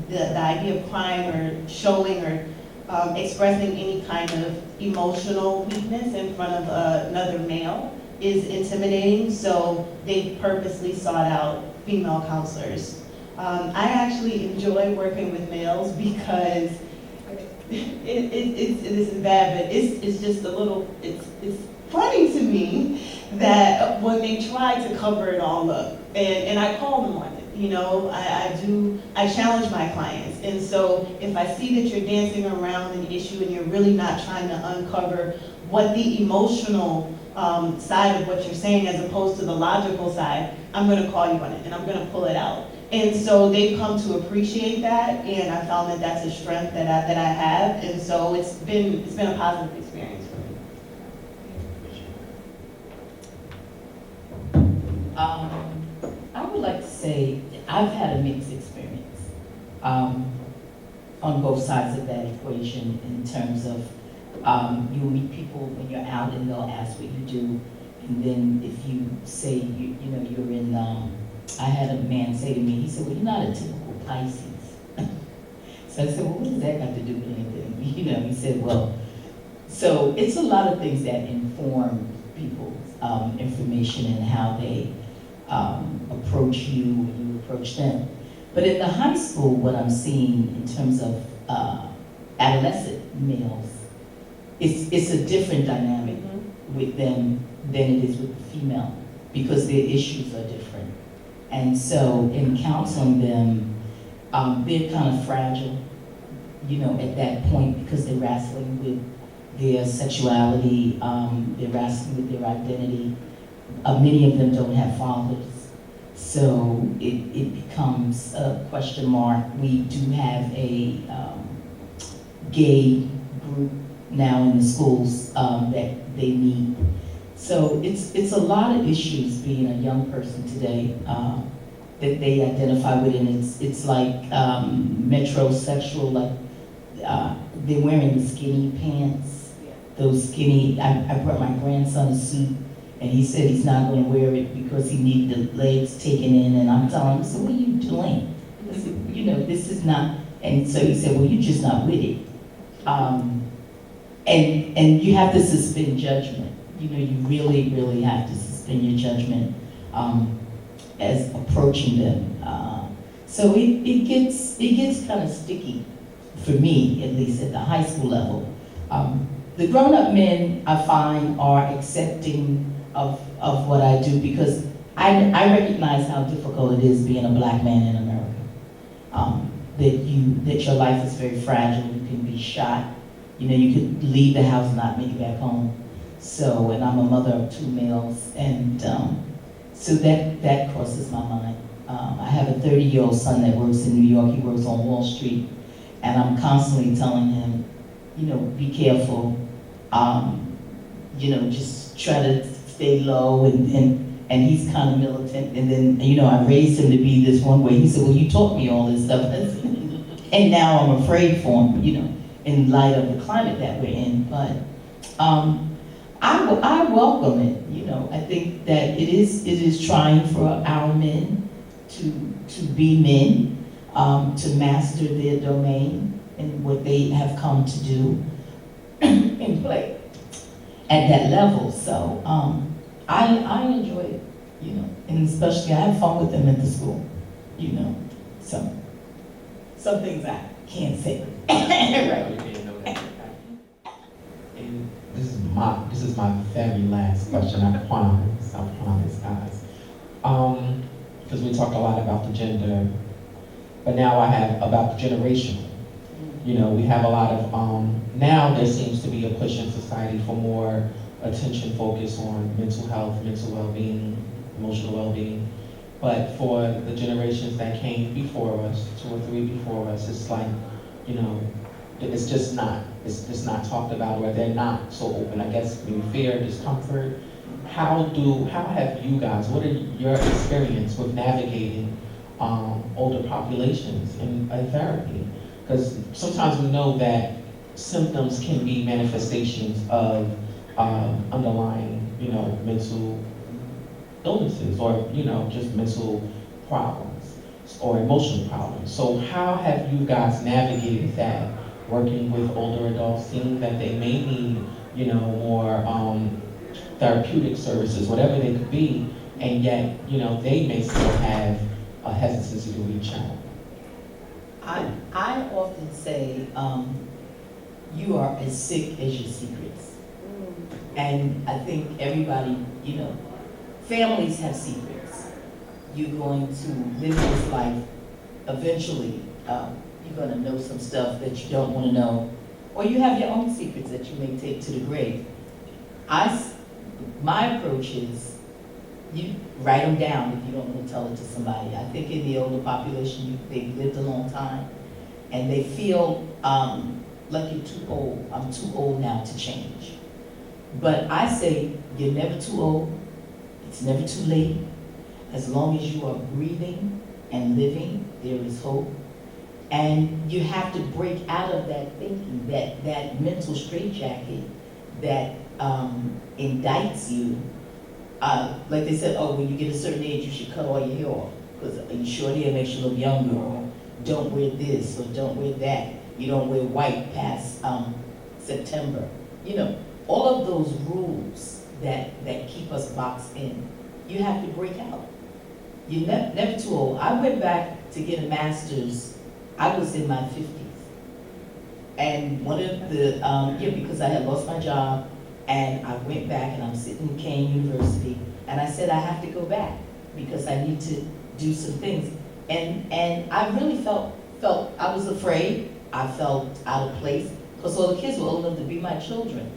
the idea of crying or showing or expressing any kind of emotional weakness in front of another male is intimidating, so they purposely sought out female counselors. I actually enjoy working with males because this is bad, but it's just a little, it's funny to me that when they try to cover it all up, and I call them on it, I challenge my clients. And so if I see that you're dancing around an issue and you're really not trying to uncover what the emotional side of what you're saying as opposed to the logical side, I'm gonna call you on it and I'm gonna pull it out. And so they've come to appreciate that, and I found that that's a strength that I have, and so it's been a positive experience for me. I would like to say I've had a mixed experience on both sides of that equation in terms of you'll meet people when you're out and they'll ask what you do, and then if you say you're in I had a man say to me, he said, well, you're not a typical Pisces. So I said, well, what does that have to do with anything? He said, well, so it's a lot of things that inform people's information and how they approach you when you approach them. But in the high school, what I'm seeing in terms of adolescent males, it's a different dynamic with them than it is with the female, because their issues are different. And so in counseling them, they're kind of fragile, at that point, because they're wrestling with their sexuality, they're wrestling with their identity. Many of them don't have fathers, so it becomes a question mark. We do have a gay group now in the schools that they meet. So it's a lot of issues being a young person today that they identify with, and it's like metrosexual, like they're wearing the skinny pants, those skinny. I brought my grandson a suit, and he said he's not going to wear it because he needs the legs taken in, and I'm telling him, so what are you doing? I said, this is not, and so he said, well, you're just not with it. And you have to suspend judgment. You really, really have to suspend your judgment as approaching them. So it gets kind of sticky for me, at least at the high school level. The grown-up men, I find, are accepting of what I do, because I recognize how difficult it is being a black man in America. That your life is very fragile. You can be shot. You could leave the house and not make it back home. So, and I'm a mother of 2 males, and so that crosses my mind. I have a 30-year-old son that works in New York. He works on Wall Street, and I'm constantly telling him, be careful. Just try to stay low, and he's kind of militant. And then, I raised him to be this one way. He said, well, you taught me all this stuff, and now I'm afraid for him, in light of the climate that we're in. But I welcome it. I think that it is trying for our men to be men, to master their domain and what they have come to do and play at that level. So I enjoy it, and especially I have fun with them at the school, So some things I can't say. Right. And this is my very last question, I promise, guys. Because we talked a lot about the gender, but now I have about the generational. We have a lot of, now there seems to be a push in society for more attention focus on mental health, mental well-being, emotional well-being. But for the generations that came before us, 2 or 3 before us, it's like, it's just not talked about, or they're not so open. I guess maybe fear, discomfort. How have you guys, what are your experience with navigating older populations in therapy? Because sometimes we know that symptoms can be manifestations of underlying, mental illnesses or, just mental problems. or emotional problems. So how have you guys navigated that, working with older adults, seeing that they may need, more therapeutic services, whatever they could be, and yet, they may still have a hesitancy to reach out? I often say, you are as sick as your secrets. And I think everybody, families have secrets. You're going to live this life, eventually, you're gonna know some stuff that you don't wanna know, or you have your own secrets that you may take to the grave. My approach is, you write them down if you don't want to tell it to somebody. I think in the older population, they've lived a long time, and they feel like you're too old. I'm too old now to change. But I say, you're never too old. It's never too late. As long as you are breathing and living, there is hope. And you have to break out of that thinking, that mental straitjacket that indicts you. Like they said, oh, when you get a certain age, you should cut all your hair off, because your short hair makes you look younger, or don't wear this, or don't wear that. You don't wear white past September. All of those rules that keep us boxed in, you have to break out. You're never too old. I went back to get a master's, I was in my 50s. And one of the, because I had lost my job, and I went back, and I'm sitting in Kane University, and I said I have to go back because I need to do some things. And I really felt I was afraid. I felt out of place because all the kids were old enough to be my children.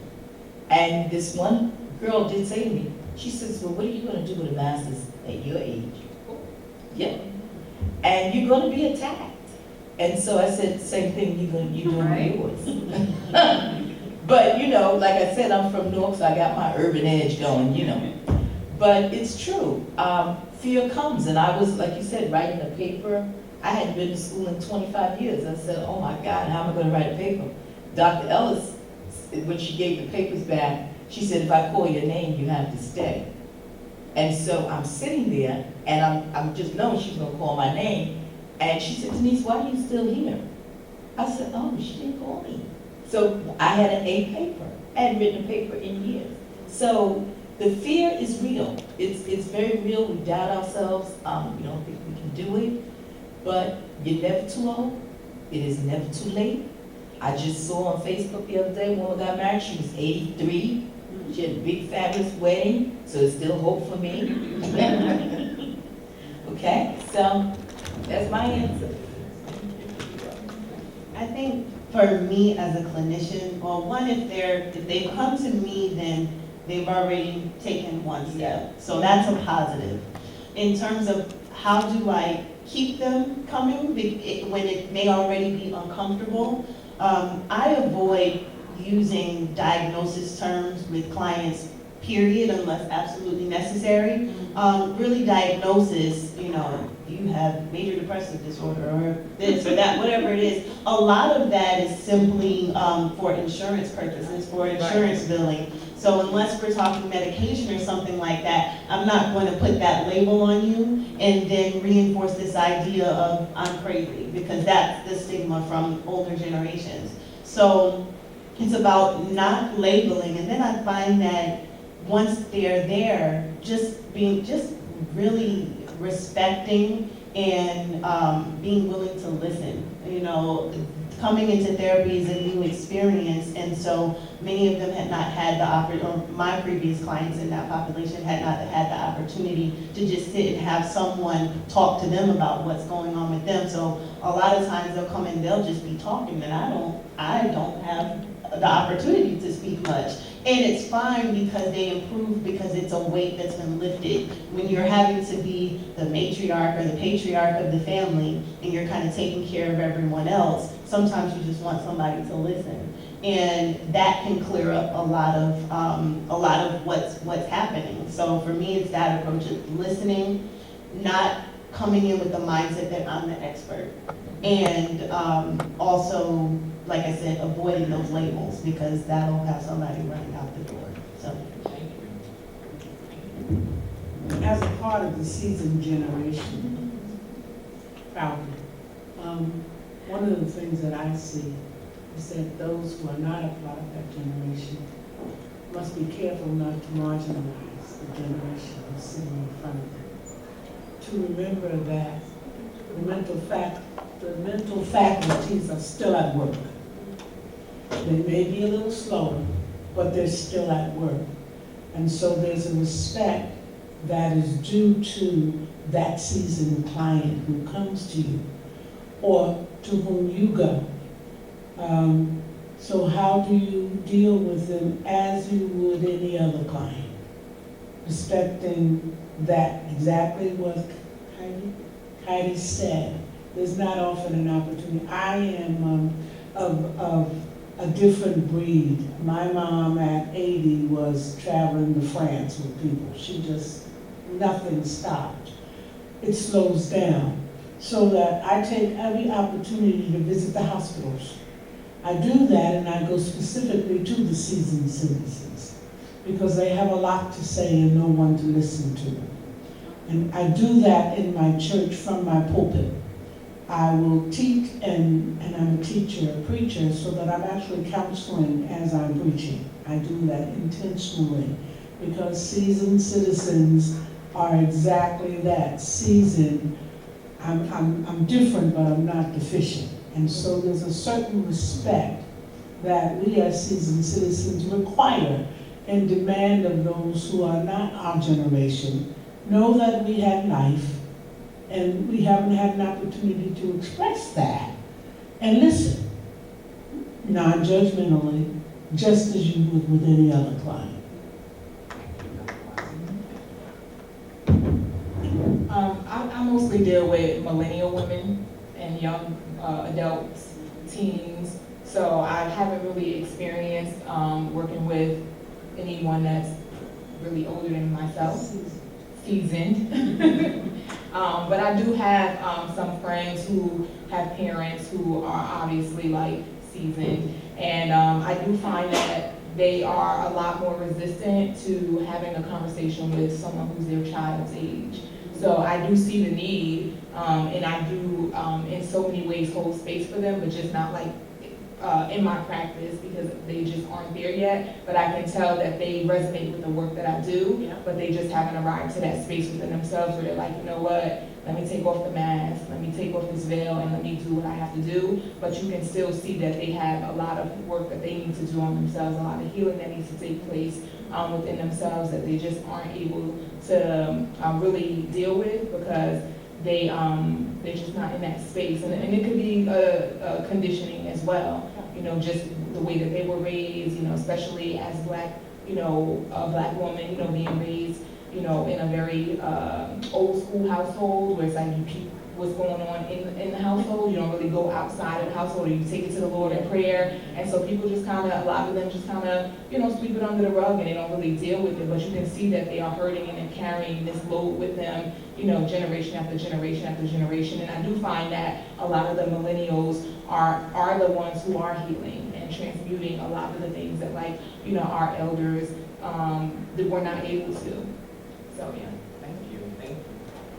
And this one girl did say to me, she says, well, what are you going to do with a master's at your age? Yeah. And you're going to be attacked. And so I said, same thing you're doing with yours. But, like I said, I'm from Newark, so I got my urban edge going, But it's true. Fear comes, and I was, like you said, writing a paper. I hadn't been to school in 25 years. I said, oh my God, how am I going to write a paper? Dr. Ellis, when she gave the papers back, she said, if I call your name, you have to stay. And so I'm sitting there, and I'm just knowing she's going to call my name. And she said, Denise, why are you still here? I said, oh, she didn't call me. So I had an A paper. I hadn't written a paper in years. So the fear is real. It's very real. We doubt ourselves. We don't think we can do it. But you're never too old. It is never too late. I just saw on Facebook the other day, one got married. She was 83. She had a big, fabulous wedding. So there's still hope for me. Okay, so that's my answer. I think for me as a clinician, well, one, if they've come to me, then they've already taken one step. So that's a positive. In terms of how do I keep them coming when it may already be uncomfortable, I avoid using diagnosis terms with clients, period, unless absolutely necessary. Really diagnosis, you have major depressive disorder or this or that, whatever it is. A lot of that is simply for insurance purposes, for insurance billing. So unless we're talking medication or something like that, I'm not going to put that label on you and then reinforce this idea of I'm crazy, because that's the stigma from older generations. So it's about not labeling, and then I find that once they're there, just really respecting and being willing to listen. Coming into therapy is a new experience, and so many of them had not had the opportunity, or my previous clients in that population had not had the opportunity to just sit and have someone talk to them about what's going on with them. So a lot of times they'll come in, they'll just be talking, and I don't have the opportunity to speak much. And it's fine because they improve, because it's a weight that's been lifted. When you're having to be the matriarch or the patriarch of the family, and you're kind of taking care of everyone else, sometimes you just want somebody to listen. And that can clear up a lot of what's happening. So for me, it's that approach of listening, not coming in with the mindset that I'm the expert. And also, like I said, avoiding those labels, because that'll have somebody running out the door. So, As a part of the seasoned generation, proudly. One of the things that I see is that those who are not a part of that generation must be careful not to marginalize the generation who's sitting in front of them. To remember that the mental faculties are still at work. They may be a little slower, but they're still at work. And so there's a respect that is due to that seasoned client who comes to you or to whom you go. So how do you deal with them as you would any other client? Respecting that exactly what Heidi said. There's not often an opportunity. I am of a different breed. My mom at 80 was traveling to France with people. Nothing stopped. It slows down. So that I take every opportunity to visit the hospitals. I do that and I go specifically to the seasoned citizens because they have a lot to say and no one to listen to them. And I do that in my church from my pulpit. I will teach, and I'm a teacher, a preacher, so that I'm actually counseling as I'm preaching. I do that intentionally because seasoned citizens are exactly that, seasoned. I'm different, but I'm not deficient. And so there's a certain respect that we as seasoned citizens require and demand of those who are not our generation. Know that we had life, and we haven't had an opportunity to express that. And listen, non-judgmentally, just as you would with any other client. I mostly deal with millennial women and young adults, teens. So I haven't really experienced working with anyone that's really older than myself, seasoned. But I do have some friends who have parents who are obviously like seasoned. And I do find that they are a lot more resistant to having a conversation with someone who's their child's age. So I do see the need, and I do in so many ways hold space for them, but just not like in my practice because they just aren't there yet. But I can tell that they resonate with the work that I do, but they just haven't arrived to that space within themselves where they're like, you know what, let me take off the mask, let me take off this veil, and let me do what I have to do. But you can still see that they have a lot of work that they need to do on themselves, a lot of healing that needs to take place within themselves that they just aren't able to really deal with because they're just not in that space. And it could be a conditioning as well, you know, just the way that they were raised, you know, especially as black, you know, a black woman, you know, being raised, you know, in a very old school household where it's like you keep what's going on in the household. You don't really go outside of the household, or you take it to the Lord in prayer. And so people just kind of, a lot of them just kind of, you know, sweep it under the rug and they don't really deal with it. But you can see that they are hurting and they're carrying this load with them, you know, generation after generation after generation. And I do find that a lot of the millennials are the ones who are healing and transmuting a lot of the things that, like, you know, our elders that were not able to. So, yeah. Thank you.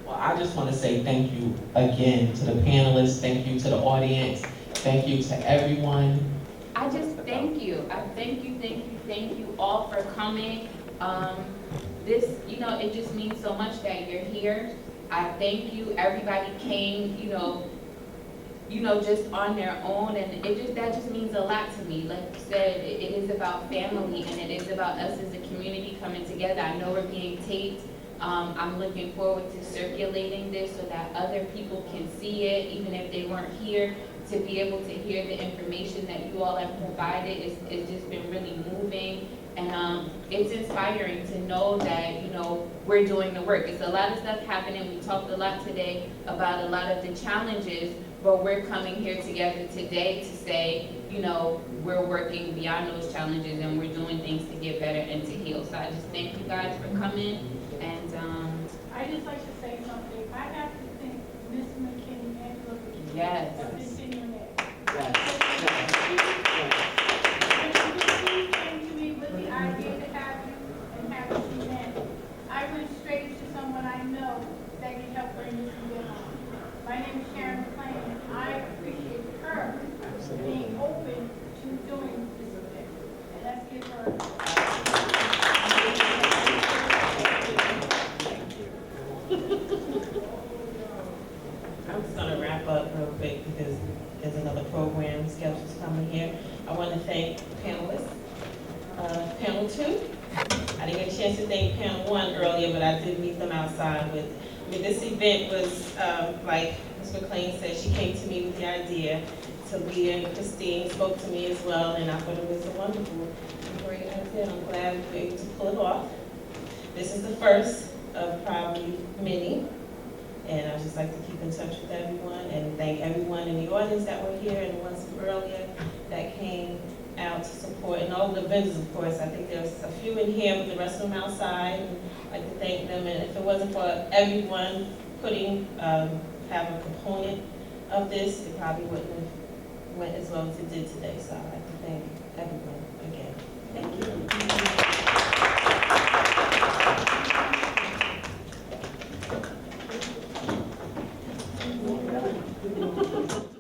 Well, I just want to say thank you again to the panelists, thank you to the audience, thank you to everyone. I just thank you. I thank you all for coming. This, you know, it just means so much that you're here. I thank you. Everybody came, you know, just on their own, and that just means a lot to me. Like you said, it is about family, and it is about us as a community coming together. I know we're being taped. I'm looking forward to circulating this so that other people can see it, even if they weren't here, to be able to hear the information that you all have provided. It's just been really moving, and it's inspiring to know that, you know, we're doing the work. It's a lot of stuff happening. We talked a lot today about a lot of the challenges, but we're coming here together today to say, you know, we're working beyond those challenges and we're doing things to get better and to heal. So I just thank you guys for coming. And I just like to say something. I have to thank Ms. McKinney and Brooke. Yes. For continuing that. Yes. When she came to me with the idea to have you and have this event, I went straight to someone I know that can help her in this event. My name is Sharon to wrap up real quick because there's another program scheduled to come in here. I want to thank panelists. Panel 2, I didn't get a chance to thank panel 1 earlier, but I did meet them outside with, this event was, like Ms. McLean said, she came to me with the idea. Leah and Christine spoke to me as well, and I thought it was a wonderful and great idea. I'm glad we were able to pull it off. This is the first of probably many, and I'd just like to keep in touch with everyone and thank everyone in the audience that were here and the ones earlier that came out to support, and all the vendors, of course. I think there's a few in here, but the rest of them outside, and I'd like to thank them. And if it wasn't for everyone putting, have a component of this, it probably wouldn't have went as well as it did today. So I'd like to thank everyone again. Thank you.